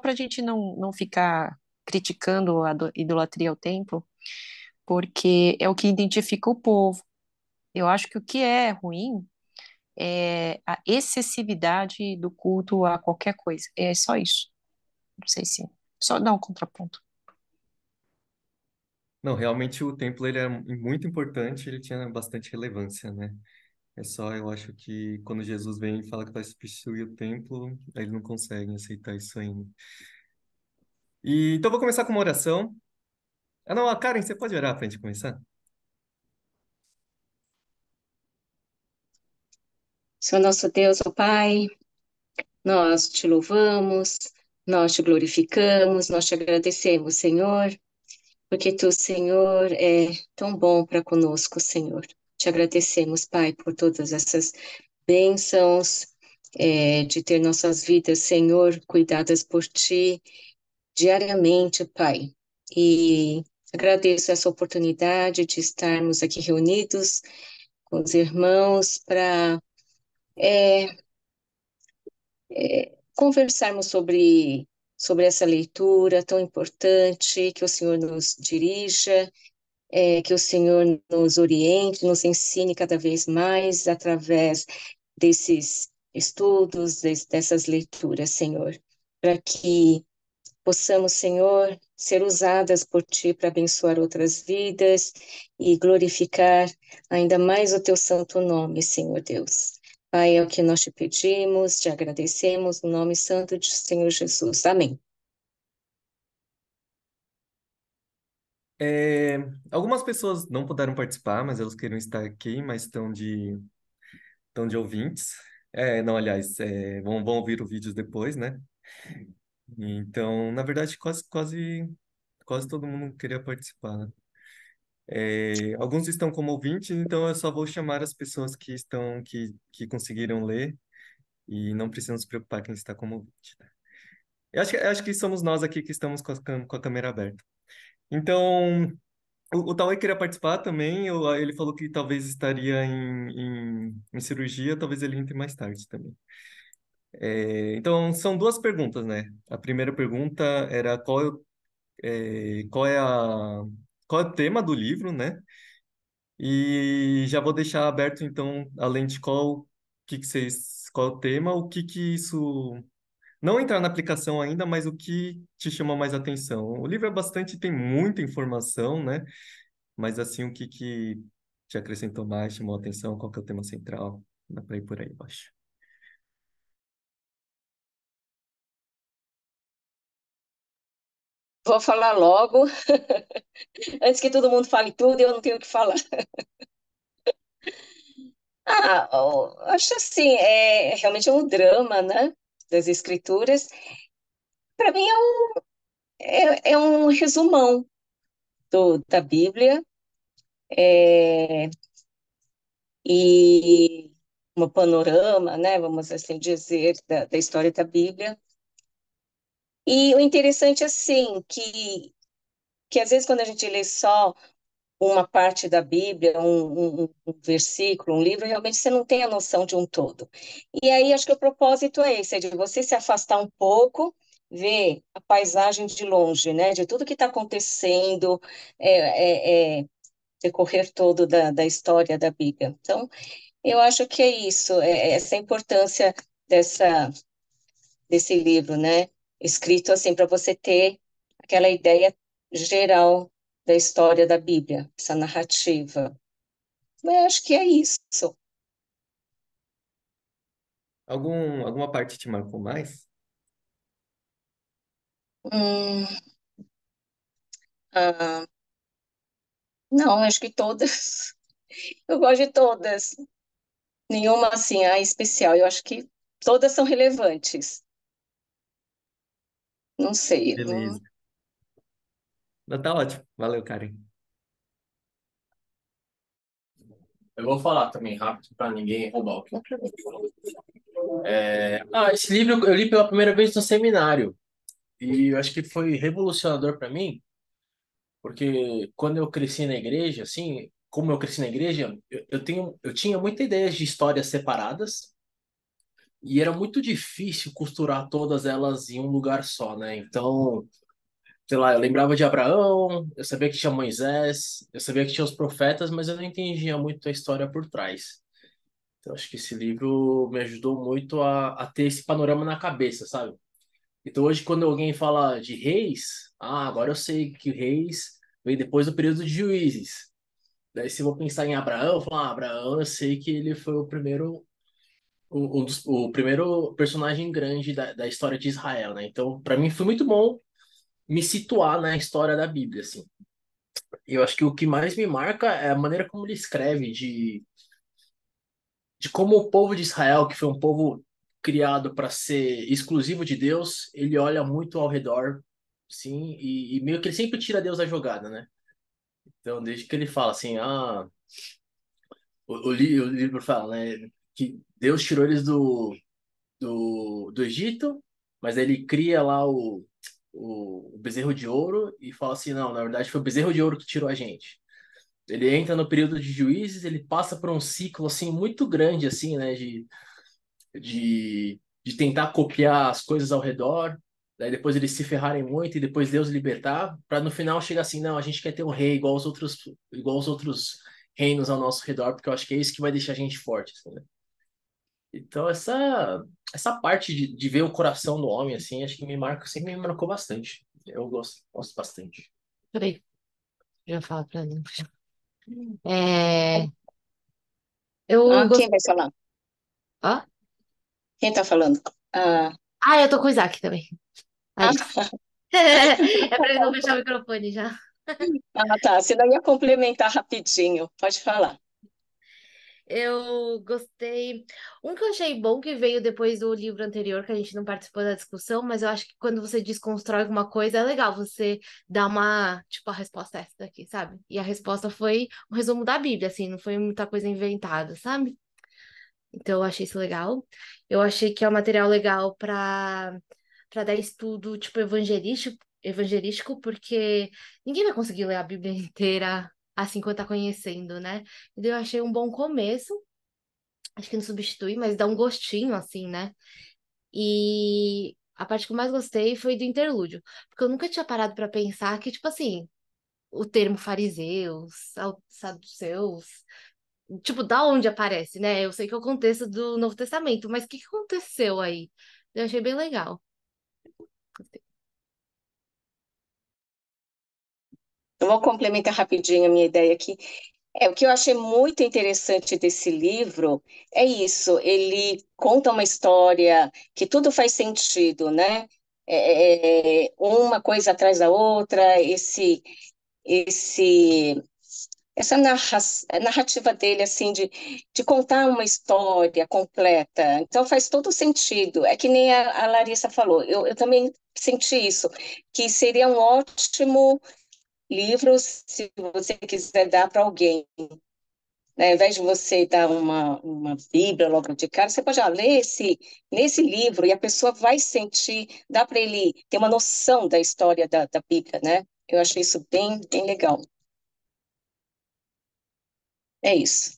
para a gente não ficar criticando a idolatria ao templo, porque é o que identifica o povo. Eu acho que o que é ruim é a excessividade do culto a qualquer coisa. É só isso. Não sei se. Só dar um contraponto. Não, realmente o templo ele era muito importante, ele tinha bastante relevância, né? É só, eu acho que quando Jesus vem e fala que vai substituir o templo, aí eles não conseguem aceitar isso ainda. E, então, vou começar com uma oração. Ah, não, a Karen, você pode orar para a gente começar? Senhor nosso Deus, ó Pai, nós te louvamos, nós te glorificamos, nós te agradecemos, Senhor, porque tu, Senhor, é tão bom para conosco, Senhor. Te agradecemos, Pai, por todas essas bênçãos, de ter nossas vidas, Senhor, cuidadas por ti diariamente, Pai. E agradeço essa oportunidade de estarmos aqui reunidos com os irmãos para conversarmos sobre essa leitura tão importante, que o Senhor nos dirija, que o Senhor nos oriente, nos ensine cada vez mais através desses estudos, dessas leituras, Senhor, para que possamos, Senhor, ser usadas por Ti para abençoar outras vidas e glorificar ainda mais o Teu santo nome, Senhor Deus. Pai, é o que nós te pedimos, te agradecemos, no nome santo de Senhor Jesus. Amém. É, algumas pessoas não puderam participar, mas elas queriam estar aqui, mas estão de ouvintes. Não, aliás, vão ouvir o vídeo depois, né? Então, na verdade, quase todo mundo queria participar, né? Alguns estão como ouvintes, então eu só vou chamar as pessoas que conseguiram ler e não precisam se preocupar quem está como ouvinte, né? Eu acho que somos nós aqui que estamos com a câmera aberta. Então, o Tauê queria participar também, ele falou que talvez estaria em cirurgia, talvez ele entre mais tarde também. Então, são duas perguntas, né? A primeira pergunta era qual é qual é o tema do livro, né? E já vou deixar aberto, então, além de qual é o tema, o que isso... Não entrar na aplicação ainda, mas o que te chamou mais atenção? O livro tem muita informação, né? Mas assim, o que te acrescentou mais, chamou a atenção, qual que é o tema central? Dá pra ir por aí, eu acho. Vou falar logo, antes que todo mundo fale tudo, eu não tenho o que falar. Acho assim, realmente é um drama, né, das escrituras. Para mim é um resumão da Bíblia, é, e um panorama, né, vamos assim dizer, da história da Bíblia. E o interessante, assim, que às vezes quando a gente lê só uma parte da Bíblia, um versículo, um livro, realmente você não tem a noção de um todo. E aí acho que o propósito é esse, é de você se afastar um pouco, ver a paisagem de longe, né, de tudo que está acontecendo, decorrer todo da história da Bíblia. Então, eu acho que é isso, essa importância dessa, desse livro, né, escrito assim para você ter aquela ideia geral da história da Bíblia, essa narrativa. Eu acho que é isso. Alguma parte te marcou mais? Hum, ah, não, acho que todas. Eu gosto de todas. Nenhuma assim, especial. Eu acho que todas são relevantes. Não sei. Beleza. Não, tá ótimo. Valeu, Karen. Eu vou falar também rápido para ninguém roubar o que eu esse livro eu li pela primeira vez no seminário e eu acho que foi revolucionador para mim, porque quando eu cresci na igreja, assim, como eu cresci na igreja, eu tinha muitas ideias de histórias separadas e era muito difícil costurar todas elas em um lugar só, né? Então, sei lá, eu lembrava de Abraão, eu sabia que tinha Moisés, eu sabia que tinha os profetas, mas eu não entendia muito a história por trás. Então, acho que esse livro me ajudou muito a ter esse panorama na cabeça, sabe? Então, hoje, quando alguém fala de reis, agora eu sei que reis veio depois do período de juízes. Daí, se eu vou pensar em Abraão, eu falo, Abraão, eu sei que ele foi o primeiro personagem grande da história de Israel, né? Então, para mim foi muito bom me situar na história da Bíblia, assim. Eu acho que o que mais me marca é a maneira como ele escreve, de como o povo de Israel, que foi um povo criado para ser exclusivo de Deus, ele olha muito ao redor, sim, e meio que ele sempre tira Deus da jogada, né? Então, desde que ele fala assim, o livro fala, né, que Deus tirou eles do Egito, mas aí ele cria lá o bezerro de ouro e fala assim, não, na verdade foi o bezerro de ouro que tirou a gente. Ele entra no período de juízes, ele passa por um ciclo assim muito grande assim, né, de tentar copiar as coisas ao redor, daí depois eles se ferrarem muito e depois Deus libertar, para no final chegar assim, não, a gente quer ter um rei igual os outros reinos ao nosso redor, porque eu acho que é isso que vai deixar a gente forte, assim, né? Então essa parte de ver o coração do homem assim, acho que sempre me marcou bastante. Eu gosto bastante. Peraí, já falo pra mim. É, eu Quem gostei. vai falar? Ó. Quem está falando? Ah, Ah, eu tô com o Isaac também. ah, Aí. É pra ele não fechar o microfone já. tá. Você não ia complementar rapidinho. Pode falar. Eu gostei. Um que eu achei bom que veio depois do livro anterior, que a gente não participou da discussão, mas eu acho que quando você desconstrói alguma coisa, é legal você dar uma, tipo, a resposta é essa daqui, sabe? E a resposta foi um resumo da Bíblia, assim, não foi muita coisa inventada, sabe? Então eu achei isso legal. Eu achei que é um material legal para dar estudo, tipo, evangelístico, porque ninguém vai conseguir ler a Bíblia inteira assim quando tá conhecendo, né? Então eu achei um bom começo. Acho que não substitui, mas dá um gostinho, assim, né? E a parte que eu mais gostei foi do interlúdio, porque eu nunca tinha parado para pensar que, tipo assim, o termo fariseus, saduceus, tipo, da onde aparece, né? Eu sei que é o contexto do Novo Testamento, mas o que que aconteceu aí? Eu achei bem legal. Gostei. Eu vou complementar rapidinho a minha ideia aqui. O que eu achei muito interessante desse livro é isso, ele conta uma história que tudo faz sentido, né? Uma coisa atrás da outra, esse, essa narrativa dele, assim, de contar uma história completa. Então faz todo sentido. É que nem a Larissa falou, eu também senti isso, que seria um ótimo livro se você quiser dar para alguém, né? Ao invés de você dar uma Bíblia logo de cara, você pode ler nesse livro e a pessoa vai sentir, dá para ele ter uma noção da história da Bíblia, né? Eu achei isso bem, bem legal. É isso.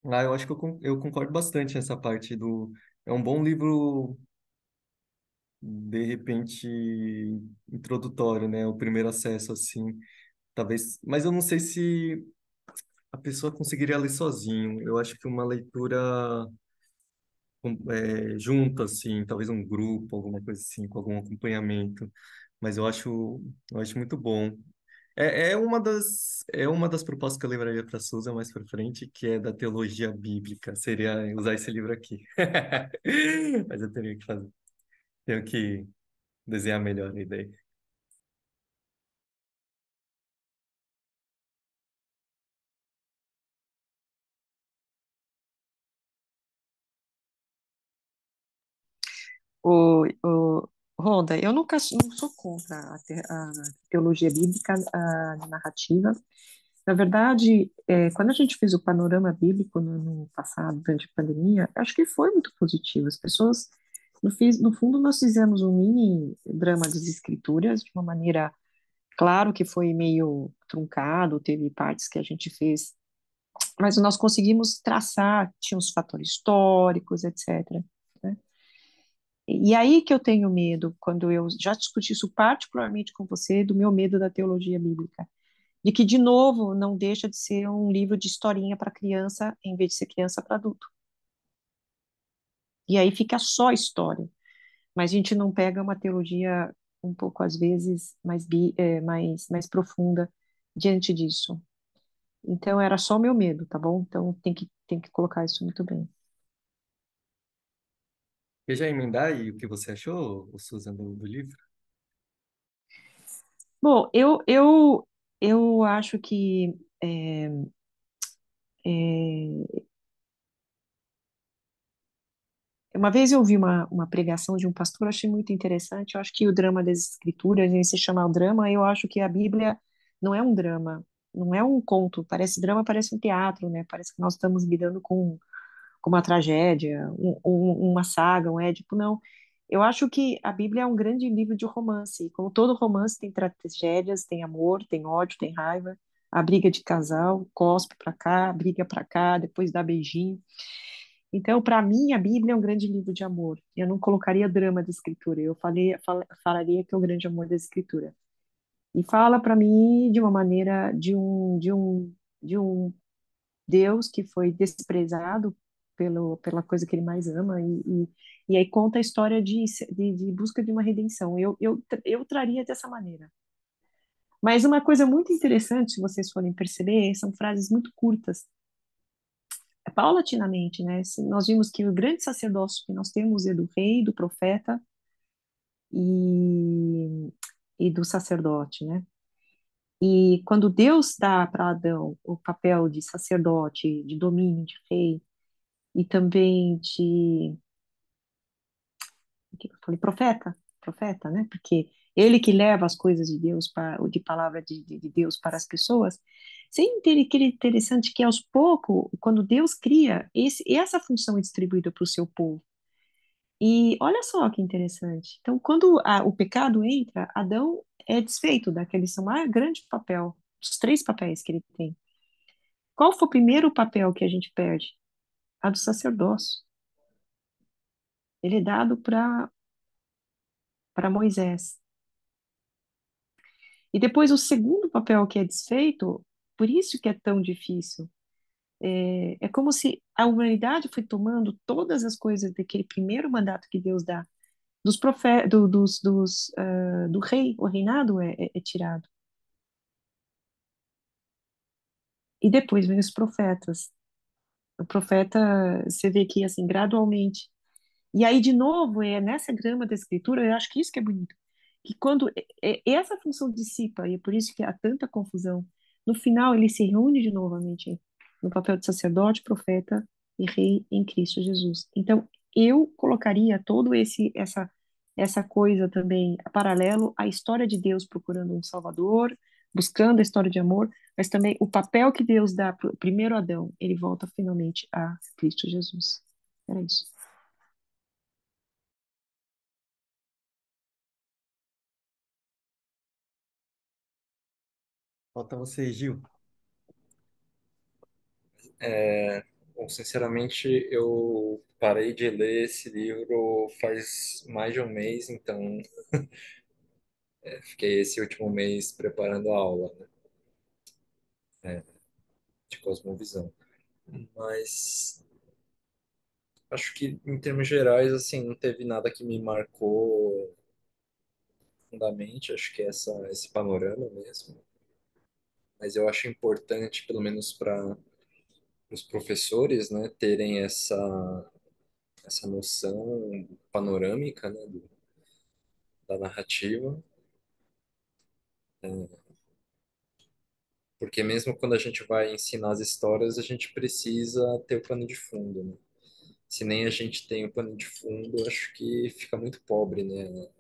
Eu acho que eu concordo bastante nessa parte do. É um bom livro, de repente, introdutório, né? O primeiro acesso, assim. Talvez. Mas eu não sei se a pessoa conseguiria ler sozinho. Eu acho que uma leitura junto, assim, talvez um grupo, alguma coisa assim, com algum acompanhamento. Mas eu acho muito bom. É uma das propostas que eu lembraria para a Susan mais para frente, que é da teologia bíblica. Seria usar esse livro aqui. Mas eu teria que fazer. Tenho que desenhar melhor a ideia. O Rhoda, eu nunca não sou contra a teologia bíblica, a narrativa. Na verdade, quando a gente fez o panorama bíblico no ano passado, durante a pandemia, acho que foi muito positivo. As pessoas, no fundo, nós fizemos um mini drama das escrituras, de uma maneira, claro que foi meio truncado, teve partes que a gente fez, mas nós conseguimos traçar, tinha os fatores históricos, etc., né? E aí que eu tenho medo, quando eu já discuti isso particularmente com você, do meu medo da teologia bíblica, de que, de novo, não deixa de ser um livro de historinha para criança, em vez de ser criança para adulto. E aí fica só história. mas a gente não pega uma teologia um pouco, às vezes, mais profunda diante disso. Então, era só meu medo, tá bom? Então, tem que colocar isso muito bem. Quer já emendar aí o que você achou, Susan, do livro? Bom, eu acho que é, uma vez eu ouvi uma pregação de um pastor, achei muito interessante. Eu acho que o drama das escrituras, em se chamar o drama, eu acho que a Bíblia não é um drama, não é um conto. Parece drama, parece um teatro, né? Parece que nós estamos lidando com uma tragédia, uma saga, um édipo. Não. Eu acho que a Bíblia é um grande livro de romance. E como todo romance tem tragédias, tem amor, tem ódio, tem raiva, a briga de casal, cospe para cá, briga para cá, depois dá beijinho. Então, para mim, a Bíblia é um grande livro de amor. Eu não colocaria drama da escritura, falaria que é o grande amor da escritura. E fala para mim de uma maneira de um Deus que foi desprezado pela coisa que ele mais ama, e aí conta a história de busca de uma redenção. Eu traria dessa maneira. Mas uma coisa muito interessante, se vocês forem perceber, são frases muito curtas. Paulatinamente, né? Nós vimos que o grande sacerdócio que nós temos é do rei, do profeta e, e do sacerdote, né? E quando Deus dá para Adão o papel de sacerdote, de domínio, de rei, e também o que eu falei, profeta, né? Porque ele que leva as coisas de Deus de palavra de Deus para as pessoas. Que interessante que aos poucos, quando Deus cria, essa função é distribuída para o seu povo. E olha só que interessante. Então, quando o pecado entra, Adão é desfeito daquele seu maior grande papel, dos três papéis que ele tem. Qual foi o primeiro papel que a gente perde? A do sacerdócio. Ele é dado para Moisés. E depois o segundo papel que é desfeito, por isso que é tão difícil. É como se a humanidade foi tomando todas as coisas daquele primeiro mandato que Deus dá, dos profetas, do rei, o reinado é tirado. E depois vem os profetas. O profeta, você vê que assim, gradualmente. E aí, de novo, nessa grama da escritura, eu acho que isso que é bonito. Que quando essa função dissipa, e é por isso que há tanta confusão, no final ele se reúne de novamente no papel de sacerdote, profeta e rei em Cristo Jesus. Então, eu colocaria todo essa coisa também paralelo à história de Deus procurando um Salvador, buscando a história de amor, mas também o papel que Deus dá para o primeiro Adão, ele volta finalmente a Cristo Jesus. Era isso. Falta você, Gil. Bom, sinceramente, eu parei de ler esse livro faz mais de um mês, então fiquei esse último mês preparando a aula, né, de cosmovisão. Mas acho que, em termos gerais, assim, não teve nada que me marcou profundamente. Acho que é esse panorama mesmo. Mas eu acho importante, pelo menos para os professores, né, terem essa noção panorâmica, né, da narrativa, porque mesmo quando a gente vai ensinar as histórias, a gente precisa ter o pano de fundo, né? Se nem a gente tem o pano de fundo, acho que fica muito pobre, né,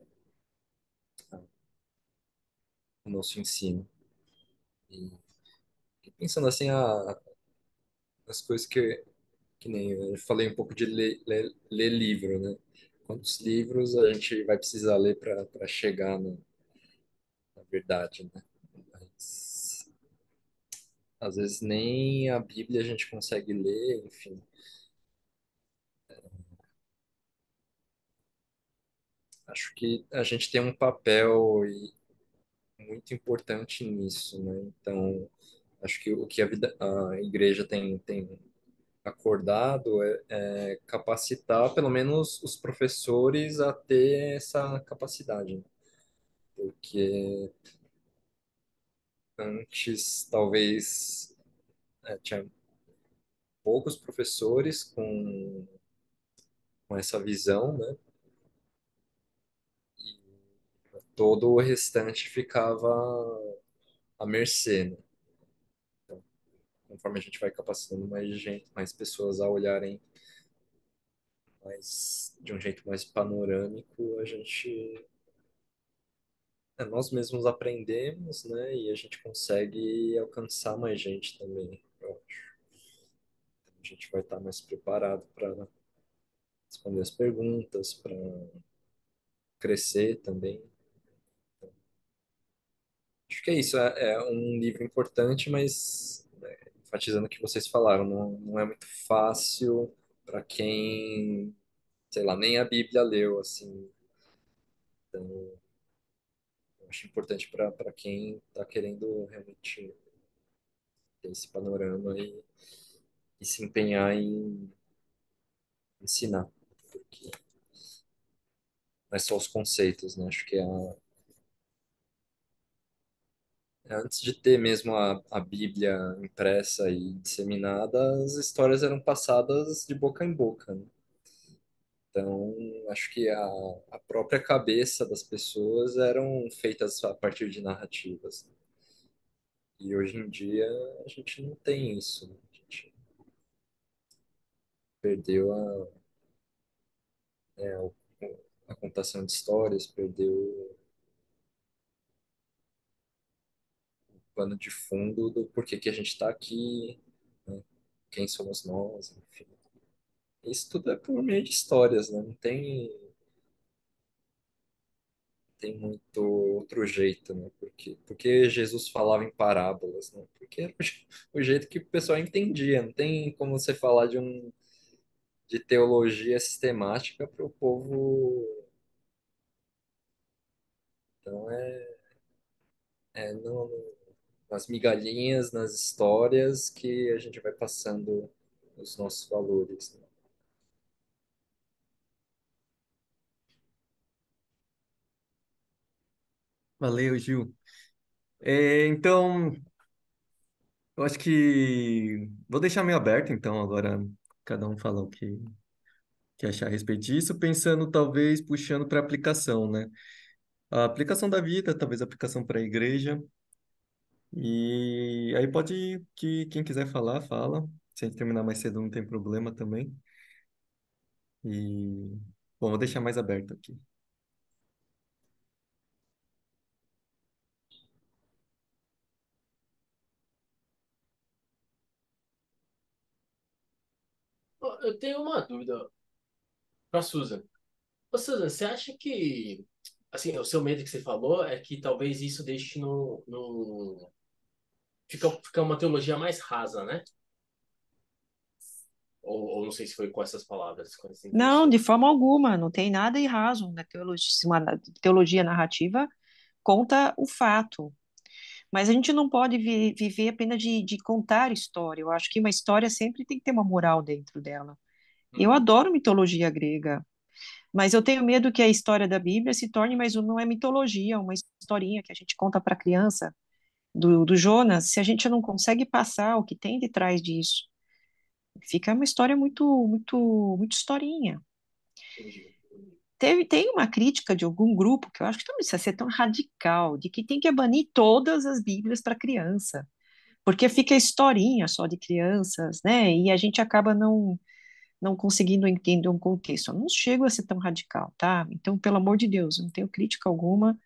o nosso ensino. E, e pensando assim, as coisas que nem eu falei um pouco de ler livro, né? Quantos livros a gente vai precisar ler para chegar na verdade, né? Mas, às vezes nem a Bíblia a gente consegue ler, enfim. Acho que a gente tem um papel muito importante nisso, né? Então, acho que o que a igreja tem acordado é capacitar pelo menos os professores a ter essa capacidade, né? Porque antes talvez tinha poucos professores com essa visão, né? Todo o restante ficava à mercê, né? Conforme a gente vai capacitando mais gente, mais pessoas a olharem de um jeito mais panorâmico, nós mesmos aprendemos, né? E a gente consegue alcançar mais gente também, eu acho. A gente vai estar mais preparado para responder as perguntas, para crescer também. Acho que é isso, é um livro importante, mas enfatizando o que vocês falaram, não é muito fácil para quem, sei lá, nem a Bíblia leu, assim. Então, eu acho importante para quem está querendo realmente ter esse panorama e se empenhar em ensinar, porque não é só os conceitos, né? Acho que antes de ter mesmo a Bíblia impressa e disseminada, as histórias eram passadas de boca em boca, né? Então, acho que a própria cabeça das pessoas eram feitas a partir de narrativas. E hoje em dia a gente não tem isso, né? A gente perdeu a contação de histórias, perdeu o pano de fundo do porquê que a gente está aqui, né? Quem somos nós, enfim. Isso tudo é por meio de histórias, né? Não tem muito outro jeito, né? Porque Jesus falava em parábolas, né? Porque era o jeito que o pessoal entendia. Não tem como você falar de teologia sistemática para o povo. Então, nas migalhinhas, nas histórias que a gente vai passando os nossos valores, né? Valeu, Gil. Então, eu acho que vou deixar meio aberto, então, agora cada um fala o que achar a respeito disso, pensando talvez puxando para aplicação, né? A aplicação da vida, talvez a aplicação para a igreja. E aí pode que quem quiser falar, fala. Se a gente terminar mais cedo, não tem problema também. E bom, vou deixar mais aberto aqui. Ó, eu tenho uma dúvida para Susan. Ô, Susan, você acha que, assim, o seu medo que você falou é que talvez isso deixe no... Fica uma teologia mais rasa, né? Ou não sei se foi com essas palavras, com essa Não, intenção. de forma alguma, não tem nada errado na teologia. Uma teologia narrativa conta o fato, mas a gente não pode viver apenas de contar história. Eu acho que uma história sempre tem que ter uma moral dentro dela. Eu Uhum. adoro mitologia grega, mas eu tenho medo que a história da Bíblia se torne mais uma, não é mitologia, uma historinha que a gente conta para a criança do Jonas, se a gente não consegue passar o que tem de trás disso. Fica uma história muito historinha. Entendi. Tem uma crítica de algum grupo que eu acho que não precisa ser tão radical, de que tem que banir todas as Bíblias para criança, porque fica historinha só de crianças, né? E a gente acaba não conseguindo entender um contexto. Eu não chego a ser tão radical, tá? Então, pelo amor de Deus, eu não tenho crítica alguma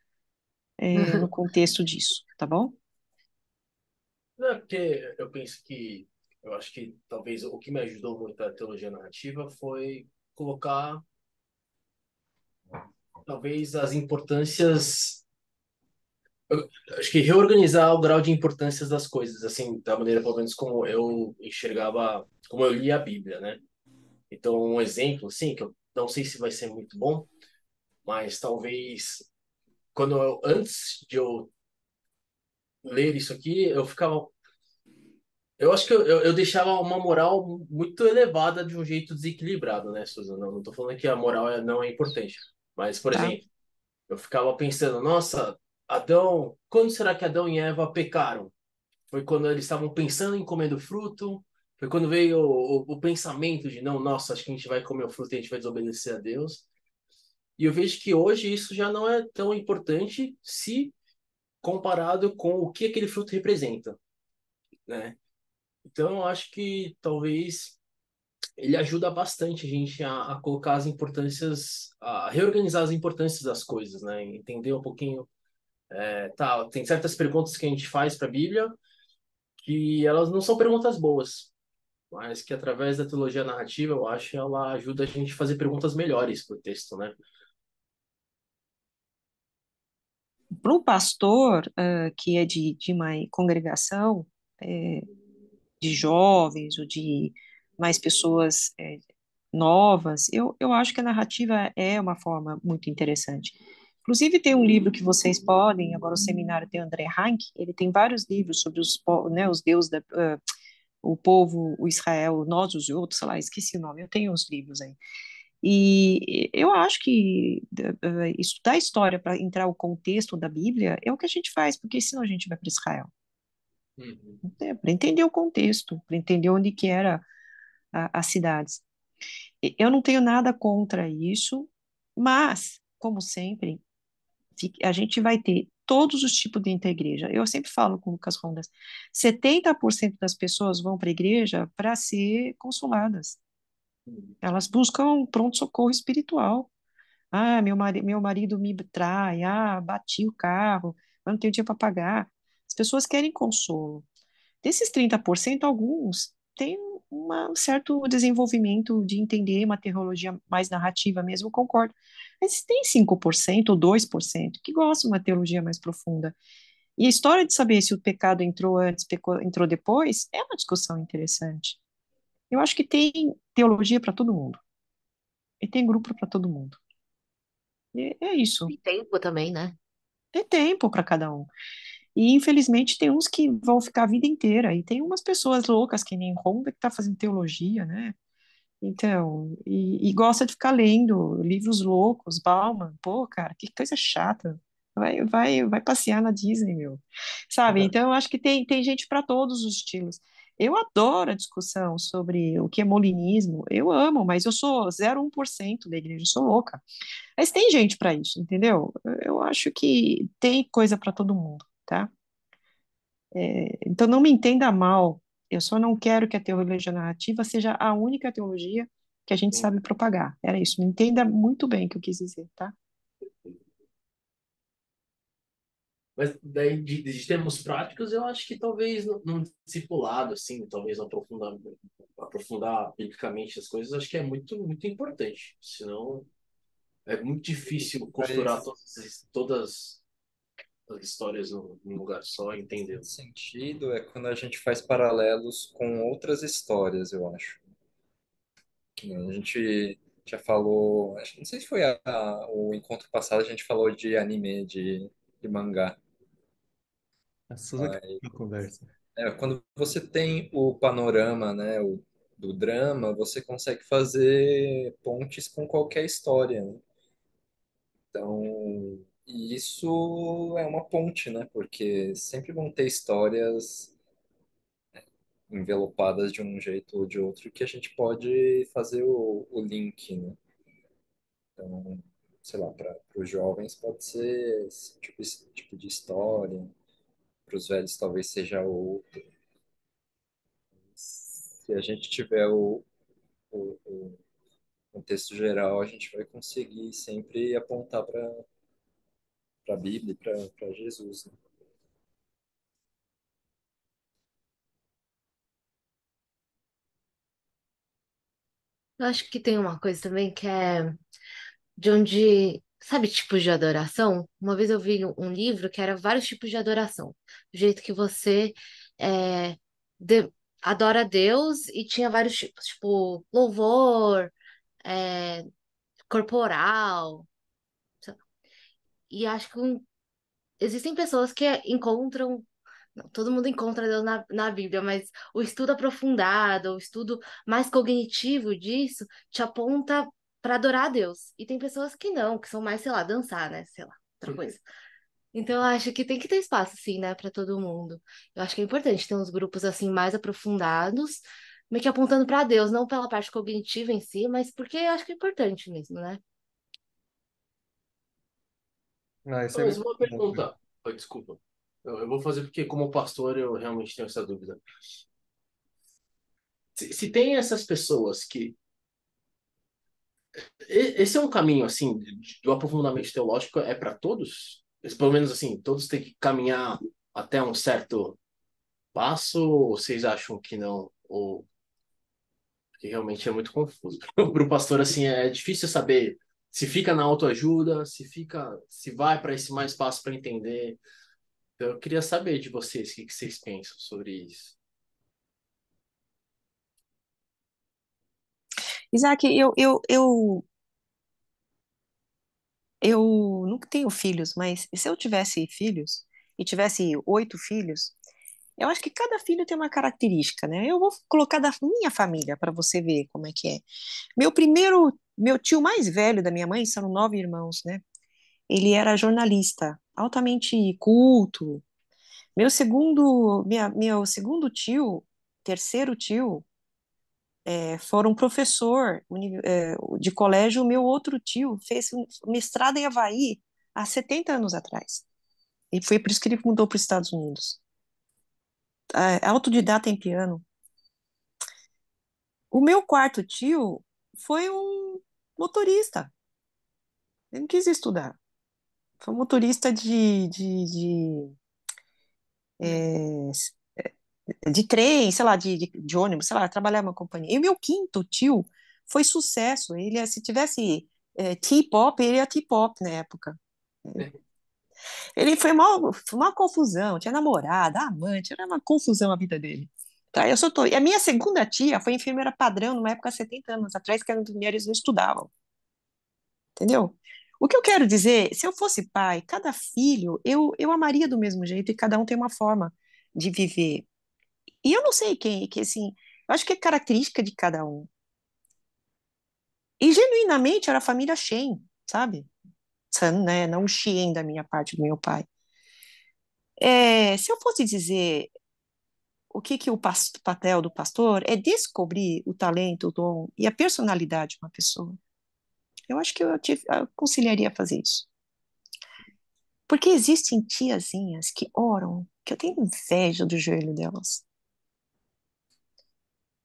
no contexto disso, tá bom? Não, é porque eu penso que, eu acho que talvez o que me ajudou muito a teologia narrativa foi colocar, talvez, as importâncias, eu acho que reorganizar o grau de importância das coisas, assim, da maneira, pelo menos, como eu enxergava, como eu lia a Bíblia, né? Então, um exemplo, assim, que eu não sei se vai ser muito bom, mas talvez, antes de eu ler isso aqui, eu ficava Eu acho que eu deixava uma moral muito elevada de um jeito desequilibrado, né, Suzana? Eu não tô falando que a moral não é importante. Mas, por tá? exemplo, eu ficava pensando, nossa, Adão, quando será que Adão e Eva pecaram? Foi quando eles estavam pensando em comer do fruto? Foi quando veio o pensamento de, não, nossa, acho que a gente vai comer o fruto e a gente vai desobedecer a Deus. E eu vejo que hoje isso já não é tão importante se comparado com o que aquele fruto representa, né? Então eu acho que talvez ele ajuda bastante a gente a colocar as importâncias, a reorganizar as importâncias das coisas, né? Entender um pouquinho, tá, tem certas perguntas que a gente faz para a Bíblia que elas não são perguntas boas, mas que através da teologia narrativa, eu acho, ela ajuda a gente a fazer perguntas melhores pro texto, né? Para um pastor que é de uma congregação de jovens ou de mais pessoas novas, eu acho que a narrativa é uma forma muito interessante. Inclusive, tem um livro que vocês podem, agora o seminário tem André Rank, ele tem vários livros sobre né, os deuses, o povo, o Israel, nós, os outros, sei lá, esqueci o nome, eu tenho os livros aí. E eu acho que estudar a história para entrar o contexto da Bíblia é o que a gente faz, porque senão a gente vai para Israel. Uhum. Para entender o contexto, para entender onde que era as cidades. Eu não tenho nada contra isso, mas, como sempre, a gente vai ter todos os tipos dentro da igreja. Eu sempre falo com o Lucas Rondas, 70% das pessoas vão para a igreja para ser consoladas. Elas buscam pronto-socorro espiritual. Ah, meu marido me trai, ah, bati o carro, eu não tenho dinheiro para pagar. As pessoas querem consolo. Desses 30%, alguns têm um certo desenvolvimento de entender uma teologia mais narrativa mesmo, concordo. Mas tem 5% ou 2% que gostam de uma teologia mais profunda. E a história de saber se o pecado entrou antes, entrou depois, é uma discussão interessante. Eu acho que tem teologia para todo mundo. E tem grupo para todo mundo. E é isso. E tempo também, né? Tem tempo para cada um. E infelizmente tem uns que vão ficar a vida inteira. E tem umas pessoas loucas, que nem Honda, que está fazendo teologia, né? Então, e gosta de ficar lendo livros loucos, Bauman, pô, cara, que coisa chata. Vai passear na Disney, meu. Sabe? Então, eu acho que tem gente para todos os estilos. Eu adoro a discussão sobre o que é molinismo. Eu amo, mas eu sou 0,1% da igreja, eu sou louca. Mas tem gente para isso, entendeu? Eu acho que tem coisa para todo mundo, tá? Então não me entenda mal. Eu só não quero que a teologia narrativa seja a única teologia que a gente sabe propagar. Era isso. Me entenda muito bem o que eu quis dizer, tá? Mas daí, de termos práticos, eu acho que talvez num discipulado, assim, talvez aprofundar biblicamente as coisas, acho que é muito, muito importante. Senão, é muito difícil costurar Faz todas as histórias num lugar só e entender. sentido é quando a gente faz paralelos com outras histórias, eu acho. Que nem a gente já falou, não sei se foi o encontro passado, a gente falou de anime, de mangá. A Susan que na conversa. Quando você tem o panorama, né, do drama, você consegue fazer pontes com qualquer história, né? Então, e isso é uma ponte, né? Porque sempre vão ter histórias envelopadas de um jeito ou de outro que a gente pode fazer o link, né? Então, sei lá, para os jovens pode ser esse tipo de história, para os velhos talvez seja outro. Se a gente tiver o contexto geral, a gente vai conseguir sempre apontar para a Bíblia, para Jesus, né? Eu acho que tem uma coisa também que é de onde, sabe, tipos de adoração? Uma vez eu vi um livro que era vários tipos de adoração. Do jeito que você é, de- adora a Deus e tinha vários tipos, tipo louvor, é, corporal. E acho que existem pessoas que encontram Não, todo mundo encontra Deus na Bíblia, mas o estudo aprofundado, o estudo mais cognitivo disso, te aponta para adorar a Deus. E tem pessoas que não, que são mais, sei lá, dançar, né? Sei lá, outra coisa. Então, eu acho que tem que ter espaço, sim, né, para todo mundo. Eu acho que é importante ter uns grupos, assim, mais aprofundados, meio que apontando para Deus, não pela parte cognitiva em si, mas porque eu acho que é importante mesmo, né? Ah, isso é Mas muito uma bom. pergunta. Desculpa. Eu vou fazer porque, como pastor, eu realmente tenho essa dúvida. Se tem essas pessoas que. Esse é um caminho, assim, do aprofundamento teológico é para todos? Pelo menos, assim, todos têm que caminhar até um certo passo, ou vocês acham que não? Ou que realmente é muito confuso? Para o pastor, assim, é difícil saber se fica na autoajuda, se vai para esse mais passo para entender. Então, eu queria saber de vocês, o que que vocês pensam sobre isso. Isaac, eu nunca tenho filhos, mas se eu tivesse filhos, e tivesse 8 filhos, eu acho que cada filho tem uma característica, né? Eu vou colocar da minha família para você ver como é que é. Meu tio mais velho da minha mãe, são 9 irmãos, né? Ele era jornalista, altamente culto. Meu segundo tio, terceiro tio, foram professor de colégio. O meu outro tio fez mestrado em Havaí há 70 anos atrás. E foi por isso que ele mudou para os Estados Unidos. Autodidata em piano. O meu quarto tio foi um motorista. Ele não quis estudar. Foi um motorista é, de trem, sei lá, de ônibus, sei lá, trabalhava numa companhia. E o meu quinto tio foi sucesso. Se tivesse T-pop, ele era T-pop na época. Ele foi uma confusão, tinha namorada, amante, era uma confusão a vida dele. Tá, e a minha segunda tia foi enfermeira padrão numa época há 70 anos atrás, que as mulheres não estudavam, entendeu? O que eu quero dizer, se eu fosse pai, cada filho, eu amaria do mesmo jeito e cada um tem uma forma de viver. E eu não sei que assim, eu acho que é característica de cada um. E genuinamente era a família Shen, sabe? San, né? Não o Xien da minha parte, do meu pai. Se eu fosse dizer o que o papel do pastor é descobrir o talento, o dom e a personalidade de uma pessoa, eu acho que eu aconselharia a fazer isso. Porque existem tiazinhas que oram, que eu tenho inveja do joelho delas.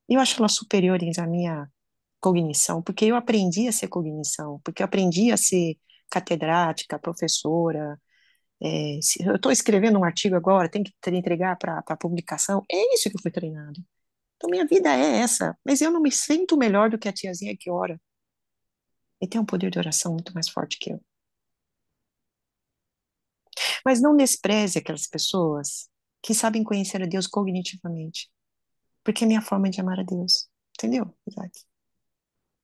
Eu acho elas superiores à minha cognição, porque eu aprendi a ser cognição, porque eu aprendi a ser catedrática, professora. Se eu estou escrevendo um artigo agora, tem que entregar para publicação. É isso que eu fui treinado. Então, minha vida é essa, mas eu não me sinto melhor do que a tiazinha que ora. E tem um poder de oração muito mais forte que eu. Mas não despreze aquelas pessoas que sabem conhecer a Deus cognitivamente, porque é a minha forma de amar a Deus. Entendeu, Isaac?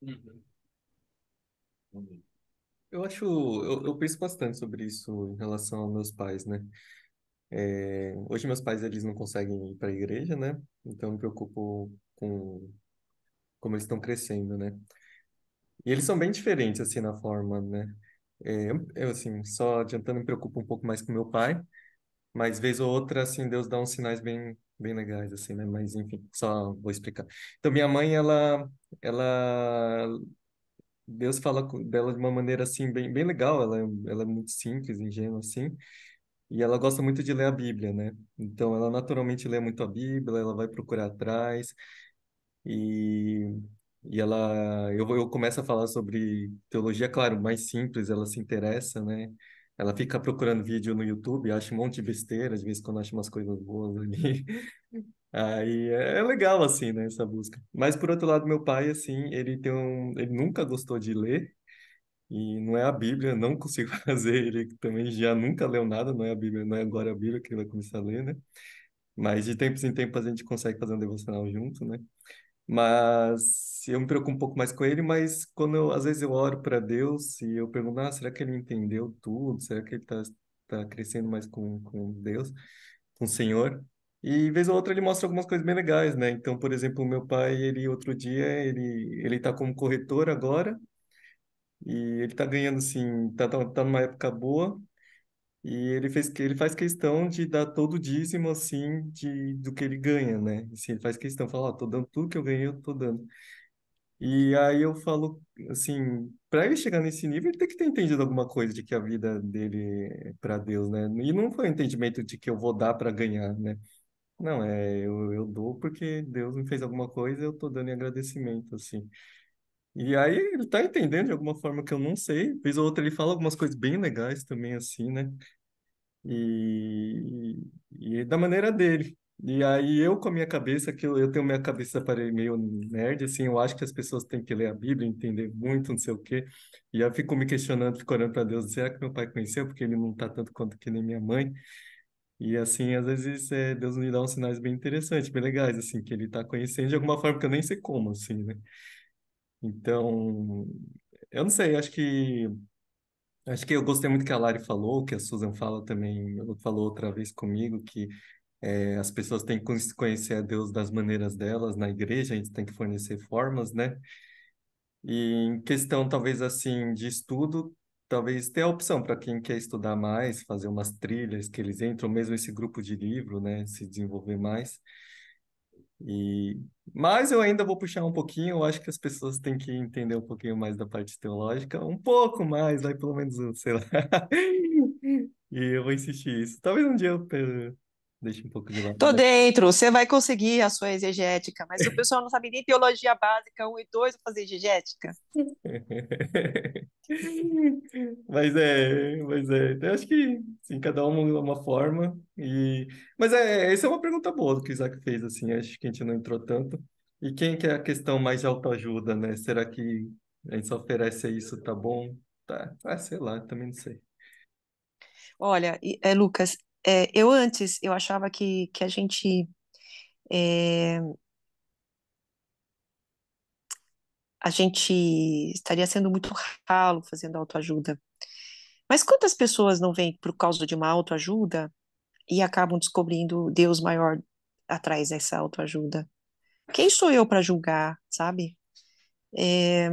Uhum. Uhum. Eu penso bastante sobre isso em relação aos meus pais, né? Hoje meus pais, eles não conseguem ir para a igreja, né? Então eu me preocupo com como eles estão crescendo, né? E eles são bem diferentes, assim, na forma, né? Assim, só adiantando, me preocupo um pouco mais com meu pai, mas vez ou outra, assim, Deus dá uns sinais bem legais, assim, né? Mas, enfim, só vou explicar. Então, minha mãe, ela, Deus fala dela de uma maneira, assim, bem legal. Ela é muito simples, ingênua, assim, e ela gosta muito de ler a Bíblia, né? Então, ela naturalmente lê muito a Bíblia, ela vai procurar atrás, e, eu começo a falar sobre teologia, claro, mais simples, ela se interessa, né? Ela fica procurando vídeo no YouTube, acha um monte de besteira, de vez em quando acha umas coisas boas ali. Aí é legal, assim, né, essa busca. Mas, por outro lado, meu pai, assim, ele nunca gostou de ler, e não é a Bíblia, não consigo fazer, ele também já nunca leu nada, não é a Bíblia, não é agora a Bíblia que ele vai começar a ler, né? Mas de tempos em tempos a gente consegue fazer um devocional junto, né? Mas eu me preocupo um pouco mais com ele, mas às vezes eu oro para Deus e eu pergunto, será que ele entendeu tudo? Será que ele tá crescendo mais com Deus? com o Senhor. E vez ou outra ele mostra algumas coisas bem legais, né? Então, por exemplo, o meu pai, ele outro dia, ele tá como corretor agora, e ele tá ganhando, assim, tá numa época boa, e ele faz questão de dar todo o dízimo, assim, do que ele ganha, né? Assim, ele faz questão, fala, ó, tô dando tudo que eu ganhei, eu tô dando. E aí eu falo, assim, para ele chegar nesse nível, ele tem que ter entendido alguma coisa de que a vida dele é para Deus, né? E não foi um entendimento de que eu vou dar para ganhar, né? Não, eu dou porque Deus me fez alguma coisa, eu tô dando em agradecimento, assim. E aí ele tá entendendo de alguma forma que eu não sei. Vez ou outra ele fala algumas coisas bem legais também, assim, né? E da maneira dele. E aí eu com a minha cabeça, que eu tenho minha cabeça para meio nerd, assim, eu acho que as pessoas têm que ler a Bíblia, entender muito, não sei o quê. E aí eu fico me questionando, fico orando para Deus, será que meu pai conheceu? Porque ele não tá tanto quanto que nem minha mãe. E assim, às vezes Deus me dá uns sinais bem interessantes, bem legais, assim, que ele tá conhecendo de alguma forma que eu nem sei como, assim, né? Então, eu não sei, acho que eu gostei muito que a Lari falou, que a Susan fala também, ela falou outra vez comigo, que as pessoas têm que conhecer a Deus das maneiras delas, na igreja a gente tem que fornecer formas, né? E em questão, talvez assim, de estudo, talvez tenha a opção para quem quer estudar mais, fazer umas trilhas que eles entram, mesmo esse grupo de livro, né? Se desenvolver mais. E... Mas eu ainda vou puxar um pouquinho, eu acho que as pessoas têm que entender um pouquinho mais da parte teológica, um pouco mais, vai pelo menos, sei lá. E eu vou insistir isso. Talvez um dia eu deixe um pouco de lado, Tô mas... dentro, você vai conseguir a sua exegética, mas se o pessoal não sabe nem teologia básica 1 e 2, vou fazer exegética. Mas eu acho que sim, cada um de uma forma. Mas essa é uma pergunta boa que o Isaac fez, assim, acho que a gente não entrou tanto. E quem que é a questão mais de autoajuda, né? Será que a gente só oferece isso, tá bom? Tá, sei lá, também não sei. Olha, Lucas, eu antes, eu achava que é, a gente estaria sendo muito ralo fazendo autoajuda. Mas quantas pessoas não vêm por causa de uma autoajuda e acabam descobrindo Deus maior atrás dessa autoajuda? Quem sou eu para julgar, sabe? É,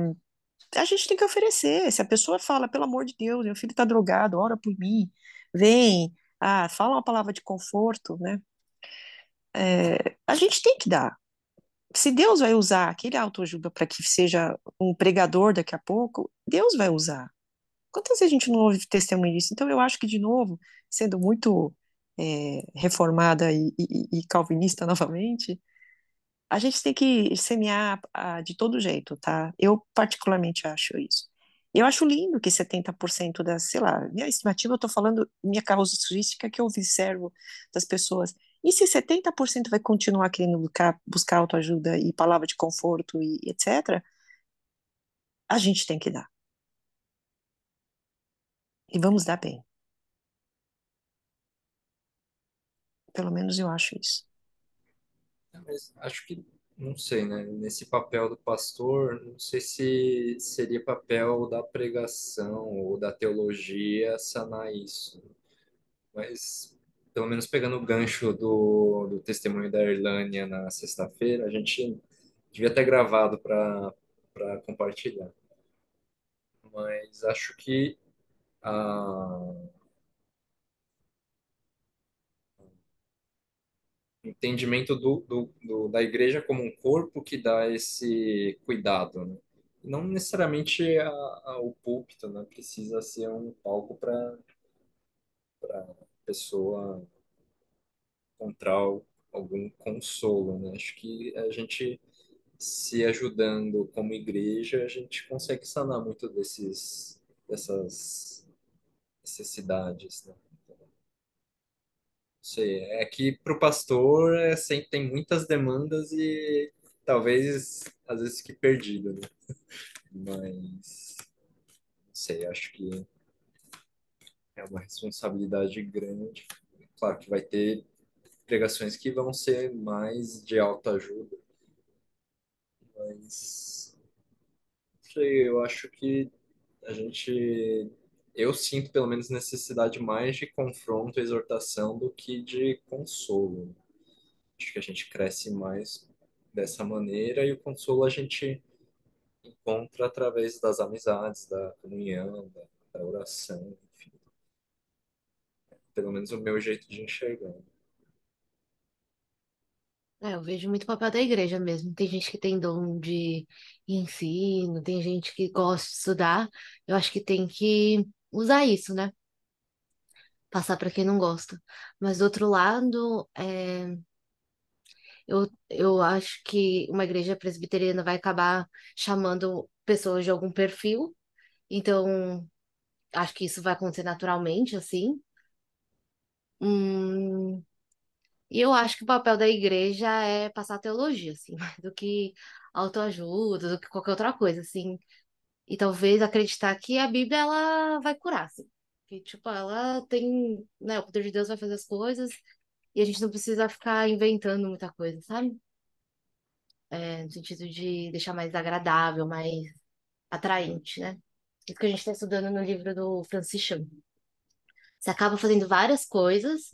a gente tem que oferecer. Se a pessoa fala, pelo amor de Deus, meu filho está drogado, ora por mim, vem, fala uma palavra de conforto, né? A gente tem que dar. Se Deus vai usar aquele autoajuda para que seja um pregador daqui a pouco, Deus vai usar. Quantas vezes a gente não ouve testemunho disso? Então, eu acho que, de novo, sendo muito reformada e calvinista novamente, a gente tem que semear de todo jeito, tá? Eu particularmente acho isso. Eu acho lindo que 70% das, sei lá, minha estimativa, eu tô falando minha casuística que eu observo das pessoas. E se 70% vai continuar querendo buscar autoajuda e palavra de conforto e etc., a gente tem que dar. E vamos dar bem. Pelo menos eu acho isso. Mas acho que, não sei, né? Nesse papel do pastor, não sei se seria papel da pregação ou da teologia sanar isso. Mas, pelo menos pegando o gancho do testemunho da Irlânia na sexta-feira, a gente devia ter gravado para compartilhar. Mas acho que entendimento da igreja como um corpo que dá esse cuidado, né? Não necessariamente o púlpito, né? Precisa ser um palco para pessoa encontrar algum consolo, né? Acho que a gente se ajudando como igreja, a gente consegue sanar muito dessas necessidades, né? Sei, é que para o pastor sempre tem muitas demandas e talvez às vezes fique perdido, né? Mas não sei, acho que é uma responsabilidade grande. Claro que vai ter pregações que vão ser mais de autoajuda, mas não sei, eu acho que a gente eu sinto pelo menos necessidade mais de confronto e exortação do que de consolo. Acho que a gente cresce mais dessa maneira e o consolo a gente encontra através das amizades, da comunhão, da oração, enfim. Pelo menos o meu jeito de enxergar. É, eu vejo muito o papel da igreja mesmo. Tem gente que tem dom de ensino, tem gente que gosta de estudar. Eu acho que tem que usar isso, né? Passar para quem não gosta. Mas do outro lado, eu acho que uma igreja presbiteriana vai acabar chamando pessoas de algum perfil. Então, acho que isso vai acontecer naturalmente, assim. Hum, e eu acho que o papel da igreja é passar teologia, assim, mais do que autoajuda, do que qualquer outra coisa, assim. E talvez acreditar que a Bíblia, ela vai curar, assim. Que, tipo, ela tem, né, o poder de Deus vai fazer as coisas e a gente não precisa ficar inventando muita coisa, sabe? No sentido de deixar mais agradável, mais atraente, né? Isso que a gente está estudando no livro do Francis Chan. Você acaba fazendo várias coisas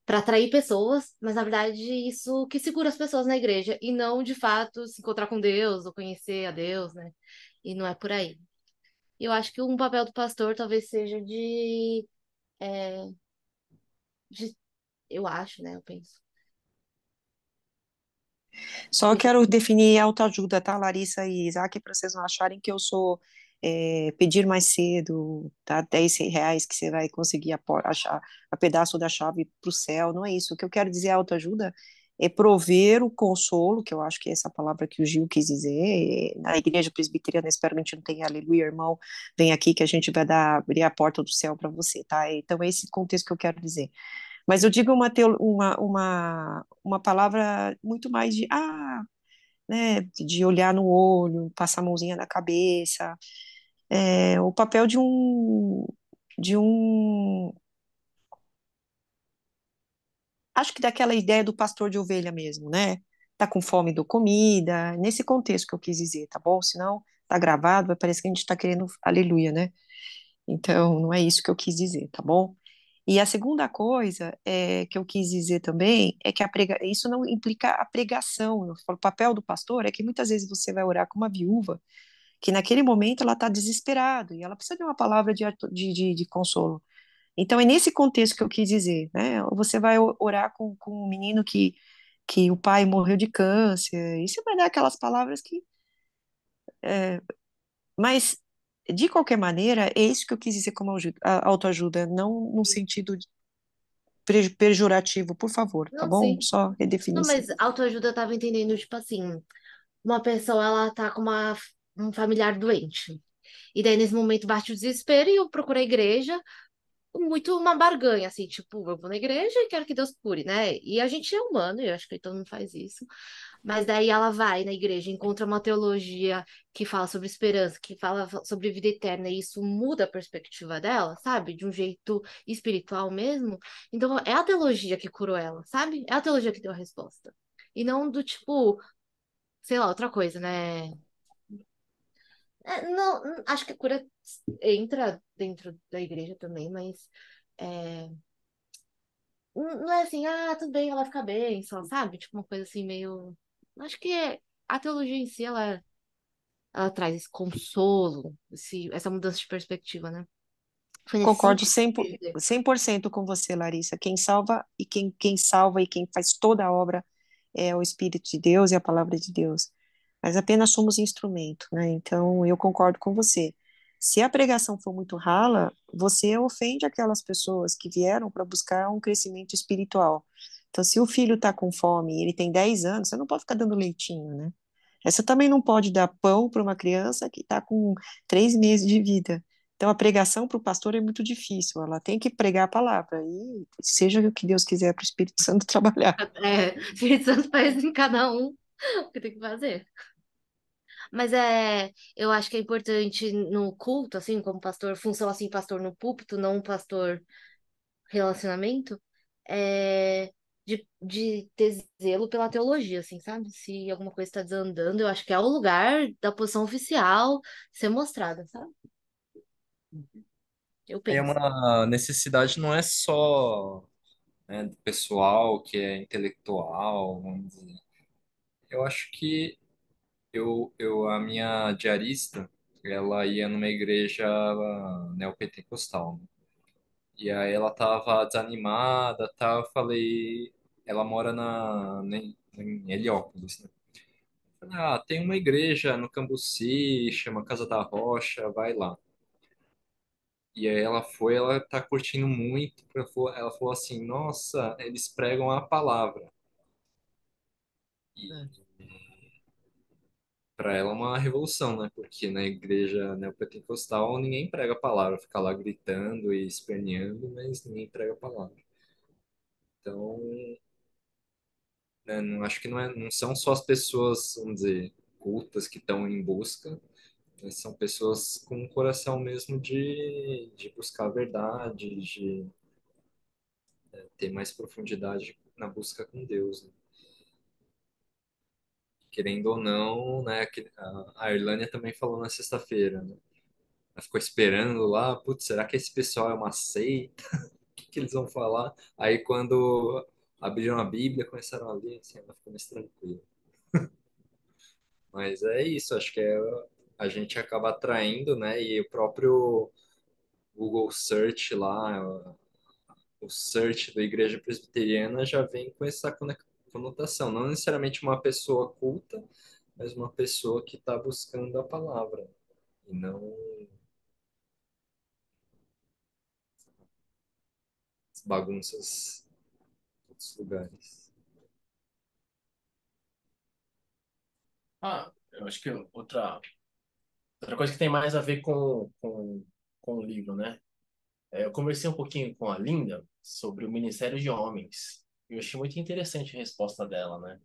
para atrair pessoas, mas na verdade isso que segura as pessoas na igreja e não de fato se encontrar com Deus ou conhecer a Deus, né? E não é por aí. E eu acho que um papel do pastor talvez seja de eu acho, né? Eu penso. Só quero definir autoajuda, tá, Larissa e Isaac, para vocês não acharem que eu sou pedir mais cedo, tá? R$ 10 que você vai conseguir a pedaço da chave para o céu, não é isso. O que eu quero dizer autoajuda é prover o consolo, que eu acho que é essa palavra que o Gil quis dizer. Na igreja presbiteriana, espero que a gente não tenha, aleluia, irmão, vem aqui que a gente vai abrir a porta do céu para você, tá? Então, é esse contexto que eu quero dizer. Mas eu digo uma palavra muito mais de, né, de olhar no olho, passar a mãozinha na cabeça, o papel de um, acho que daquela ideia do pastor de ovelha mesmo, né? Tá com fome do comida, nesse contexto que eu quis dizer, tá bom? Senão tá gravado, vai parecer que a gente tá querendo aleluia, né? Então, não é isso que eu quis dizer, tá bom? E a segunda coisa que eu quis dizer também é que isso não implica a pregação. Eu falo, o papel do pastor é que muitas vezes você vai orar com uma viúva que naquele momento ela está desesperada e ela precisa de uma palavra de consolo. Então, é nesse contexto que eu quis dizer, né? Você vai orar com um menino que o pai morreu de câncer, e você vai dar aquelas palavras que. Mas, de qualquer maneira, é isso que eu quis dizer como autoajuda, não no sentido pejorativo, por favor, tá Não, bom? sim. Só redefinir Não, isso. mas autoajuda eu tava entendendo, tipo assim, uma pessoa, ela tá com um familiar doente. E daí, nesse momento, bate o desespero e eu procuro a igreja muito uma barganha, assim, tipo, eu vou na igreja e quero que Deus cure, né? E a gente é humano, eu acho que todo mundo faz isso. Mas daí ela vai na igreja, encontra uma teologia que fala sobre esperança, que fala sobre vida eterna, e isso muda a perspectiva dela, sabe? De um jeito espiritual mesmo. Então, é a teologia que curou ela, sabe? É a teologia que deu a resposta. E não do tipo, sei lá, outra coisa, né? Não, acho que a cura entra dentro da igreja também, mas é, não é assim, tudo bem, ela vai ficar bem, só, sabe? Tipo, uma coisa assim meio. Acho que a teologia em si, ela traz esse consolo, essa mudança de perspectiva, né? Foi nesse Concordo sentido 100 que eu quis dizer. 100% com você, Larissa. Quem salva e quem salva e quem faz toda a obra é o Espírito de Deus e a palavra de Deus. Mas apenas somos instrumento, né? Então, eu concordo com você. Se a pregação for muito rala, você ofende aquelas pessoas que vieram para buscar um crescimento espiritual. Então, se o filho está com fome e ele tem 10 anos, você não pode ficar dando leitinho, né? Você também não pode dar pão para uma criança que está com 3 meses de vida. Então, a pregação para o pastor é muito difícil, ela tem que pregar a palavra, e seja o que Deus quiser para o Espírito Santo trabalhar. Espírito Santo faz em cada um o que tem que fazer. Mas eu acho que é importante no culto, assim, como pastor, função assim, pastor no púlpito, não um pastor relacionamento, é, de ter zelo pela teologia, assim, sabe? Se alguma coisa está desandando, eu acho que é o lugar da posição oficial ser mostrada, sabe? Eu É penso. uma necessidade não é só, né, do pessoal que é intelectual, vamos dizer. Eu acho que a minha diarista, ela ia numa igreja neopentecostal, né? E aí ela tava desanimada, tá? Eu falei, ela mora em Heliópolis, né? Falei, ah, tem uma igreja no Cambuci, chama Casa da Rocha, vai lá. E aí ela foi, ela tá curtindo muito. Ela falou assim, nossa, eles pregam a palavra. E É. para ela é uma revolução, né? Porque na igreja neopentecostal ninguém prega a palavra, fica lá gritando e esperneando, mas ninguém prega a palavra. Então, né, não, acho que não são só as pessoas, vamos dizer, cultas que estão em busca, né, são pessoas com um coração mesmo de buscar a verdade, de ter mais profundidade na busca com Deus, né? Querendo ou não, né? A Irlânia também falou na sexta-feira, né? Ela ficou esperando lá, putz, será que esse pessoal é uma seita? O que que eles vão falar? Aí quando abriram a Bíblia, começaram a ler, assim, ela ficou mais tranquila. Mas é isso, acho que a gente acaba atraindo, né? E o próprio Google Search lá, o search da Igreja Presbiteriana já vem com essa conotação. Não necessariamente uma pessoa culta, mas uma pessoa que está buscando a palavra e não as bagunças em outros lugares. Ah, eu acho que outra coisa que tem mais a ver com o livro, né? Eu conversei um pouquinho com a Linda sobre o Ministério de Homens. Eu achei muito interessante a resposta dela, né?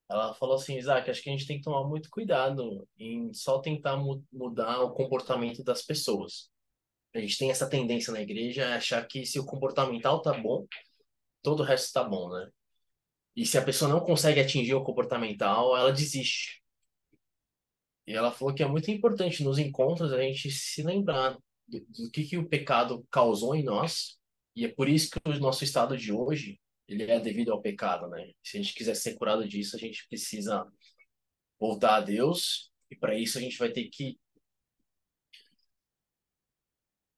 Ela falou assim, Isaac, acho que a gente tem que tomar muito cuidado em só tentar mudar o comportamento das pessoas. A gente tem essa tendência na igreja a achar que se o comportamental tá bom, todo o resto tá bom, né? E se a pessoa não consegue atingir o comportamental, ela desiste. E ela falou que é muito importante nos encontros a gente se lembrar do que o pecado causou em nós. E é por isso que o nosso estado de hoje, ele é devido ao pecado, né? Se a gente quiser ser curado disso, a gente precisa voltar a Deus. E para isso a gente vai ter que,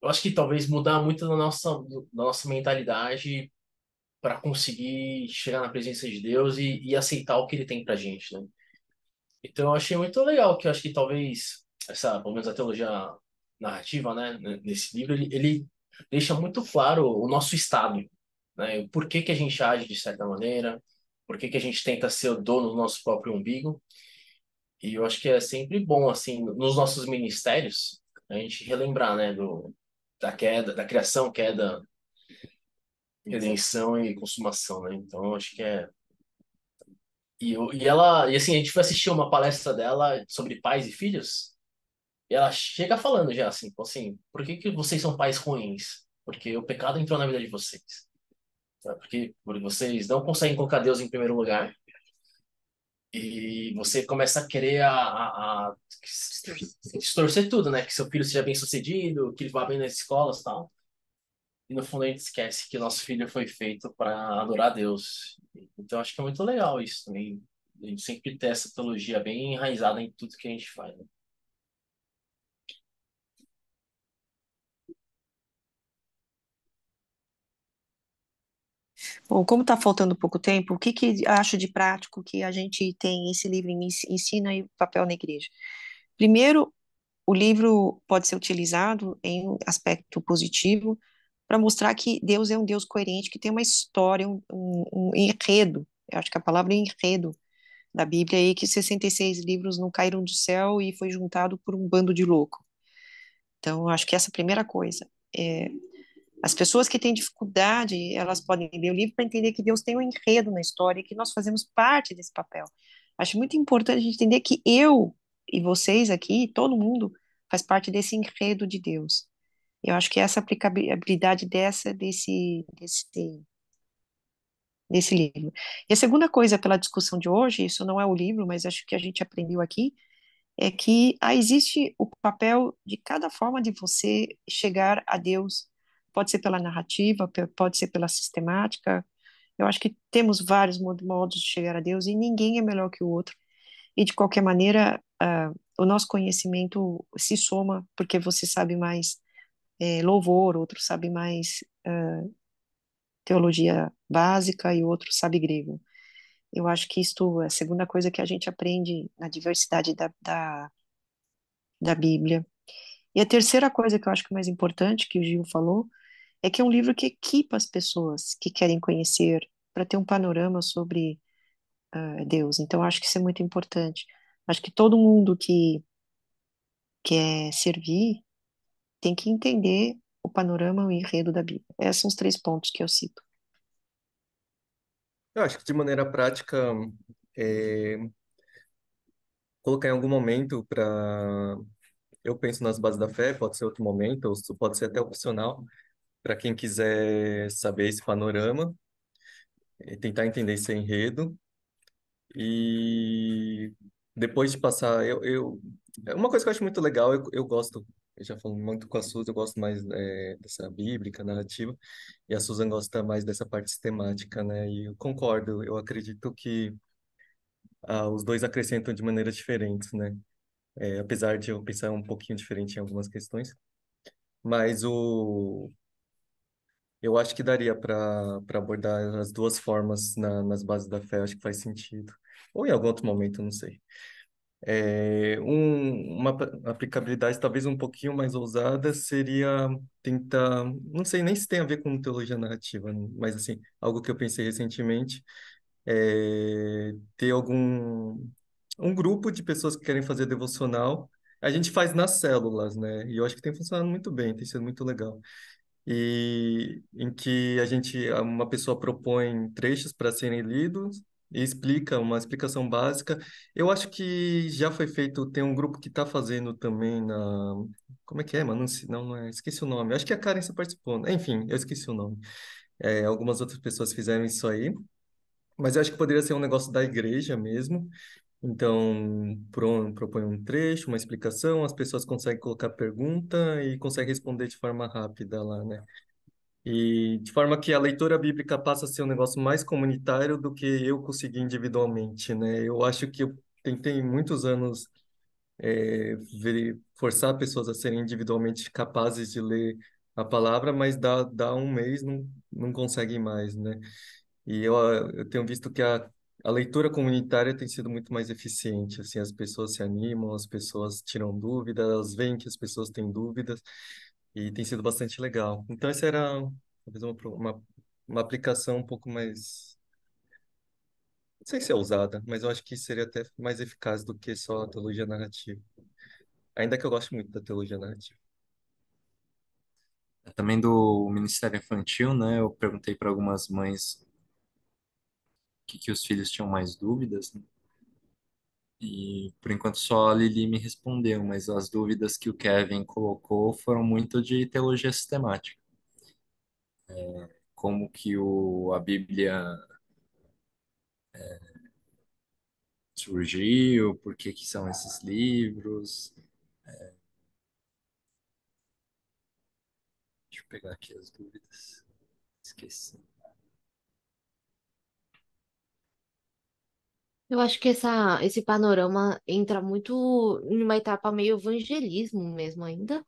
eu acho que talvez mudar muito da nossa mentalidade para conseguir chegar na presença de Deus e aceitar o que ele tem pra gente, né? Então eu achei muito legal que eu acho que talvez essa, pelo menos a teologia narrativa, né, nesse livro, ele deixa muito claro o nosso estado, né? O porquê que a gente age de certa maneira, por que que a gente tenta ser o dono do nosso próprio umbigo. E eu acho que é sempre bom, assim, nos nossos ministérios, a gente relembrar, né, da queda, da criação, queda, redenção e consumação, né? Então eu acho que é. E assim, a gente foi assistir uma palestra dela sobre pais e filhos. E ela chega falando já assim, por que que vocês são pais ruins? Porque o pecado entrou na vida de vocês. Sabe? Porque vocês não conseguem colocar Deus em primeiro lugar. E você começa a querer a distorcer tudo, né? Que seu filho seja bem sucedido, que ele vá bem nas escolas e tal. E no fundo a gente esquece que o nosso filho foi feito para adorar a Deus. Então acho que é muito legal isso também. A gente sempre ter essa teologia bem enraizada em tudo que a gente faz, né? Bom, como está faltando pouco tempo, o que que acho de prático que a gente tem esse livro ensina e o papel na igreja? Primeiro, o livro pode ser utilizado em um aspecto positivo para mostrar que Deus é um Deus coerente, que tem uma história, um enredo. Eu acho que a palavra é enredo da Bíblia aí, que 66 livros não caíram do céu e foi juntado por um bando de louco. Então, eu acho que essa é a primeira coisa. As pessoas que têm dificuldade, elas podem ler o livro para entender que Deus tem um enredo na história e que nós fazemos parte desse papel. Acho muito importante a gente entender que eu e vocês aqui, todo mundo, faz parte desse enredo de Deus. Eu acho que essa aplicabilidade desse livro. E a segunda coisa, pela discussão de hoje, isso não é o livro, mas acho que a gente aprendeu aqui, é que existe o papel de cada forma de você chegar a Deus. Pode ser pela narrativa, pode ser pela sistemática. Eu acho que temos vários modos de chegar a Deus e ninguém é melhor que o outro. E de qualquer maneira, o nosso conhecimento se soma, porque você sabe mais louvor, outro sabe mais teologia básica e outro sabe grego. Eu acho que isto é a segunda coisa que a gente aprende na diversidade da Bíblia. E a terceira coisa que eu acho que é mais importante, que o Gil falou, é que é um livro que equipa as pessoas que querem conhecer para ter um panorama sobre Deus. Então, eu acho que isso é muito importante. Acho que todo mundo que quer servir tem que entender o panorama, o enredo da Bíblia. Esses são os três pontos que eu cito. Eu acho que de maneira prática, é, colocar em algum momento para. Eu penso nas bases da fé, pode ser outro momento, ou pode ser até opcional, para quem quiser saber esse panorama, tentar entender esse enredo. E depois de passar, uma coisa que eu acho muito legal, eu gosto, eu já falo muito com a Suzy, eu gosto mais dessa bíblica, narrativa, e a Susan gosta mais dessa parte sistemática, né? E eu concordo, eu acredito que os dois acrescentam de maneiras diferentes, né? Apesar de eu pensar um pouquinho diferente em algumas questões, mas eu acho que daria para abordar as duas formas nas bases da fé, acho que faz sentido. Ou em algum outro momento, não sei. Uma aplicabilidade talvez um pouquinho mais ousada seria tentar, não sei nem se tem a ver com teologia narrativa, mas assim, algo que eu pensei recentemente ter um grupo de pessoas que querem fazer devocional. A gente faz nas células, né? E eu acho que tem funcionado muito bem, tem sido muito legal. E em que uma pessoa propõe trechos para serem lidos e explica uma explicação básica. Eu acho que já foi feito, tem um grupo que está fazendo também como é que é, mano? Não é, esqueci o nome. Acho que a Karen se participou, né? Enfim, eu esqueci o nome. Algumas outras pessoas fizeram isso aí, mas eu acho que poderia ser um negócio da igreja mesmo. Então, propõe um trecho, uma explicação, as pessoas conseguem colocar pergunta e conseguem responder de forma rápida lá, né? E de forma que a leitura bíblica passa a ser um negócio mais comunitário do que eu consegui individualmente, né? Eu acho que eu tentei muitos anos forçar pessoas a serem individualmente capazes de ler a palavra, mas dá um mês não conseguem mais, né? E eu tenho visto que a leitura comunitária tem sido muito mais eficiente, assim, as pessoas se animam, as pessoas tiram dúvidas, elas veem que as pessoas têm dúvidas, e tem sido bastante legal. Então, essa era talvez uma aplicação um pouco mais, não sei se é usada, mas eu acho que seria até mais eficaz do que só a teologia narrativa. Ainda que eu goste muito da teologia narrativa. Também do Ministério Infantil, né? Eu perguntei para algumas mães que os filhos tinham mais dúvidas, né? E por enquanto só a Lili me respondeu, mas as dúvidas que o Kevin colocou foram muito de teologia sistemática. Como que a Bíblia surgiu, por que que são esses livros. Deixa eu pegar aqui as dúvidas. Esqueci. Eu acho que esse panorama entra muito numa etapa meio evangelismo mesmo ainda.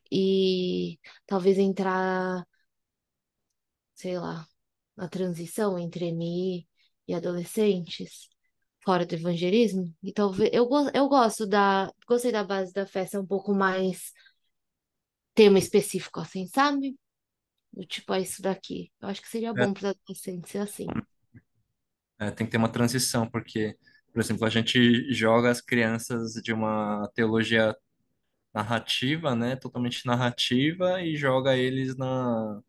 E talvez entrar, sei lá, na transição entre MI e adolescentes, fora do evangelismo. E talvez eu gostei da base da festa um pouco mais tema específico, assim, sabe? Do tipo, é isso daqui. Eu acho que seria É, bom para os adolescentes ser assim. tem que ter uma transição, porque, por exemplo, a gente joga as crianças de uma teologia narrativa, né, totalmente narrativa, e joga eles no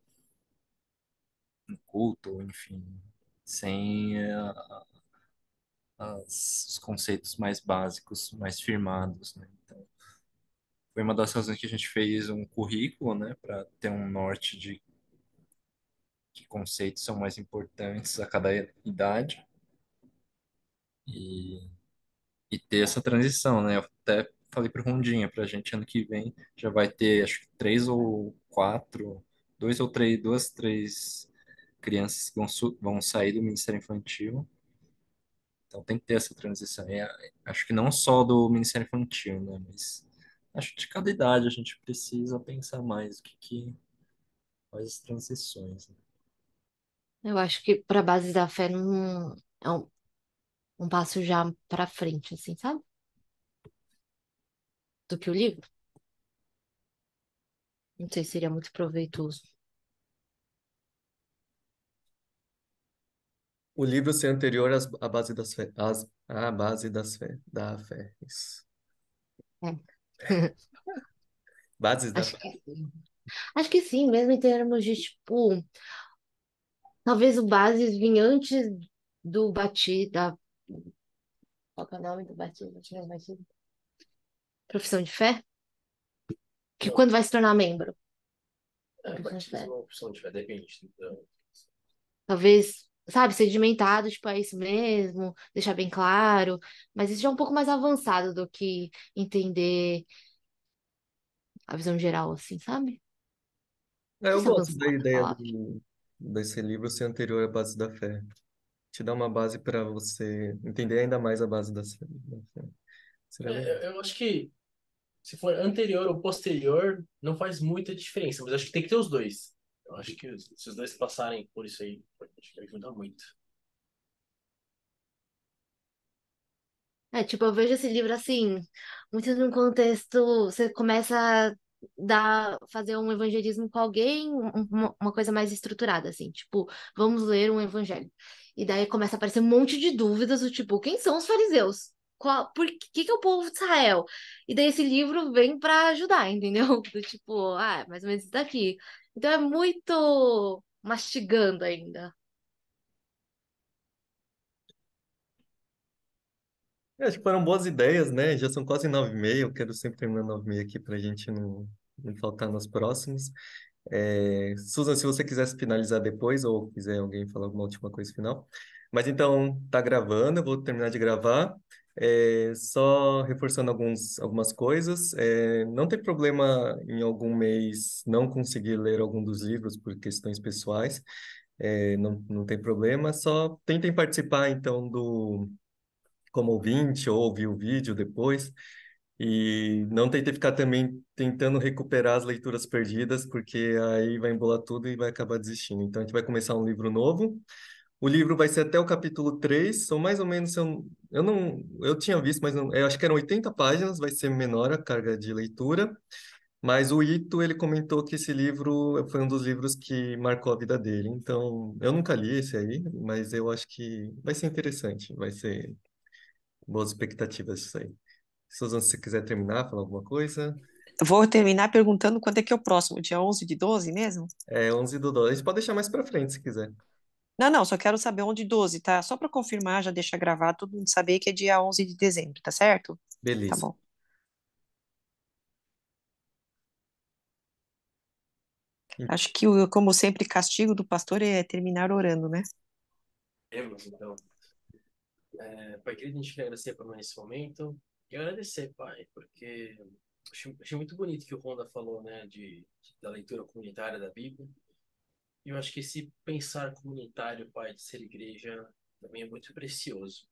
culto, enfim, sem os conceitos mais básicos, mais firmados, né? Então, foi uma das razões que a gente fez um currículo, né, para ter um norte de que conceitos são mais importantes a cada idade. E e ter essa transição, né? Eu até falei para Rondinha, para a gente ano que vem já vai ter, acho que três ou quatro, dois ou três, duas, três crianças que vão sair do Ministério Infantil. Então tem que ter essa transição. E acho que não só do Ministério Infantil, né? Mas acho que de cada idade a gente precisa pensar mais o que faz as transições, né? Eu acho que para base da fé não é um passo já para frente, assim, sabe? Do que o livro. Não sei se seria muito proveitoso. O livro ser anterior à base das fé, à base da fé. Isso. É. Bases da Acho fé. que sim. Acho que sim, mesmo em termos de, tipo, talvez o Bases vinha antes do Batista. Qual que é o nome do Batista? Profissão de fé? Que Não, quando vai se tornar membro. Profissão de batismo é fé. uma opção de fé, depende. Então, Talvez, sabe, sedimentado, tipo, é isso mesmo, deixar bem claro. Mas isso já é um pouco mais avançado do que entender a visão geral, assim, sabe? Não sei Eu se é gosto da avançado a ideia palavra. desse livro ser anterior à base da fé. Te dá uma base para você entender ainda mais a base da fé. Seria legal. eu acho que se for anterior ou posterior, não faz muita diferença, mas acho que tem que ter os dois. Eu acho que se os dois passarem por isso aí, acho que ajuda muito. É, tipo, eu vejo esse livro assim, muito num contexto, você começa a fazer um evangelismo com alguém, uma coisa mais estruturada, assim, tipo, vamos ler um evangelho. E daí começa a aparecer um monte de dúvidas, do tipo, quem são os fariseus? Por que é o povo de Israel? E daí esse livro vem para ajudar, entendeu? Do tipo, mais ou menos isso daqui. Então é muito mastigando ainda. Acho que foram boas ideias, né? Já são quase 9h30. Eu quero sempre terminar 9h30 aqui para a gente não faltar nos próximos. Susan, se você quisesse finalizar depois ou quiser alguém falar alguma última coisa final. Mas então, tá gravando, eu vou terminar de gravar. Só reforçando algumas coisas. Não tem problema em algum mês não conseguir ler algum dos livros por questões pessoais. Não tem problema. Só tentem participar, então, como ouvinte ou ouvir o vídeo depois. E não tentei ficar também tentando recuperar as leituras perdidas, porque aí vai embolar tudo e vai acabar desistindo. Então a gente vai começar um livro novo. O livro vai ser até o capítulo 3, são mais ou menos, eu não, eu tinha visto, mas eu acho que eram 80 páginas, vai ser menor a carga de leitura. Mas o Ito, ele comentou que esse livro foi um dos livros que marcou a vida dele. Então, eu nunca li esse aí, mas eu acho que vai ser interessante, vai ser boas expectativas isso aí. Susan, se você quiser terminar, falar alguma coisa. Vou terminar perguntando quando é que é o próximo, dia 11/12 mesmo? 11 do 12. A gente pode deixar mais pra frente, se quiser. Não, não, só quero saber onde 12, tá? Só para confirmar, já deixa gravado, todo mundo saber que é dia 11 de dezembro, tá certo? Tá Beleza. bom. Acho que, como sempre, castigo do pastor é terminar orando, né? Temos, então. Pai querido, a gente quer agradecer por mais esse momento e agradecer, Pai, porque achei muito bonito que o Ronda falou, né, da leitura comunitária da Bíblia. E eu acho que esse pensar comunitário, Pai, de ser igreja, também é muito precioso.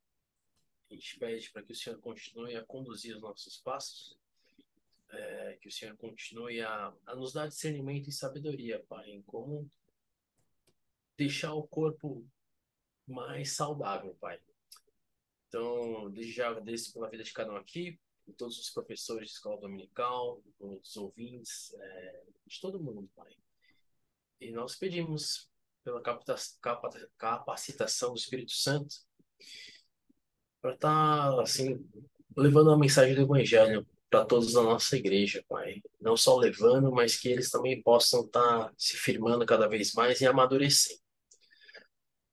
A gente pede para que o Senhor continue a conduzir os nossos passos, que o Senhor continue a nos dar discernimento e sabedoria, Pai, em como deixar o corpo mais saudável, Pai. Então, desde já agradeço pela vida de cada um aqui, de todos os professores de escola dominical, dos ouvintes, de todo mundo, Pai. E nós pedimos pela capacitação do Espírito Santo para estar, assim, levando a mensagem do Evangelho para todos da nossa igreja, Pai. Não só levando, mas que eles também possam estar se firmando cada vez mais e amadurecendo.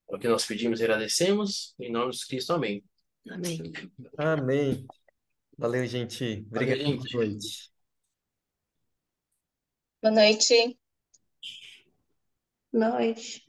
É o que nós pedimos e agradecemos, em nome de Cristo, amém. Amém. Amém. Valeu, gente. Valeu, Obrigado. Boa gente. noite. Boa noite. Boa noite.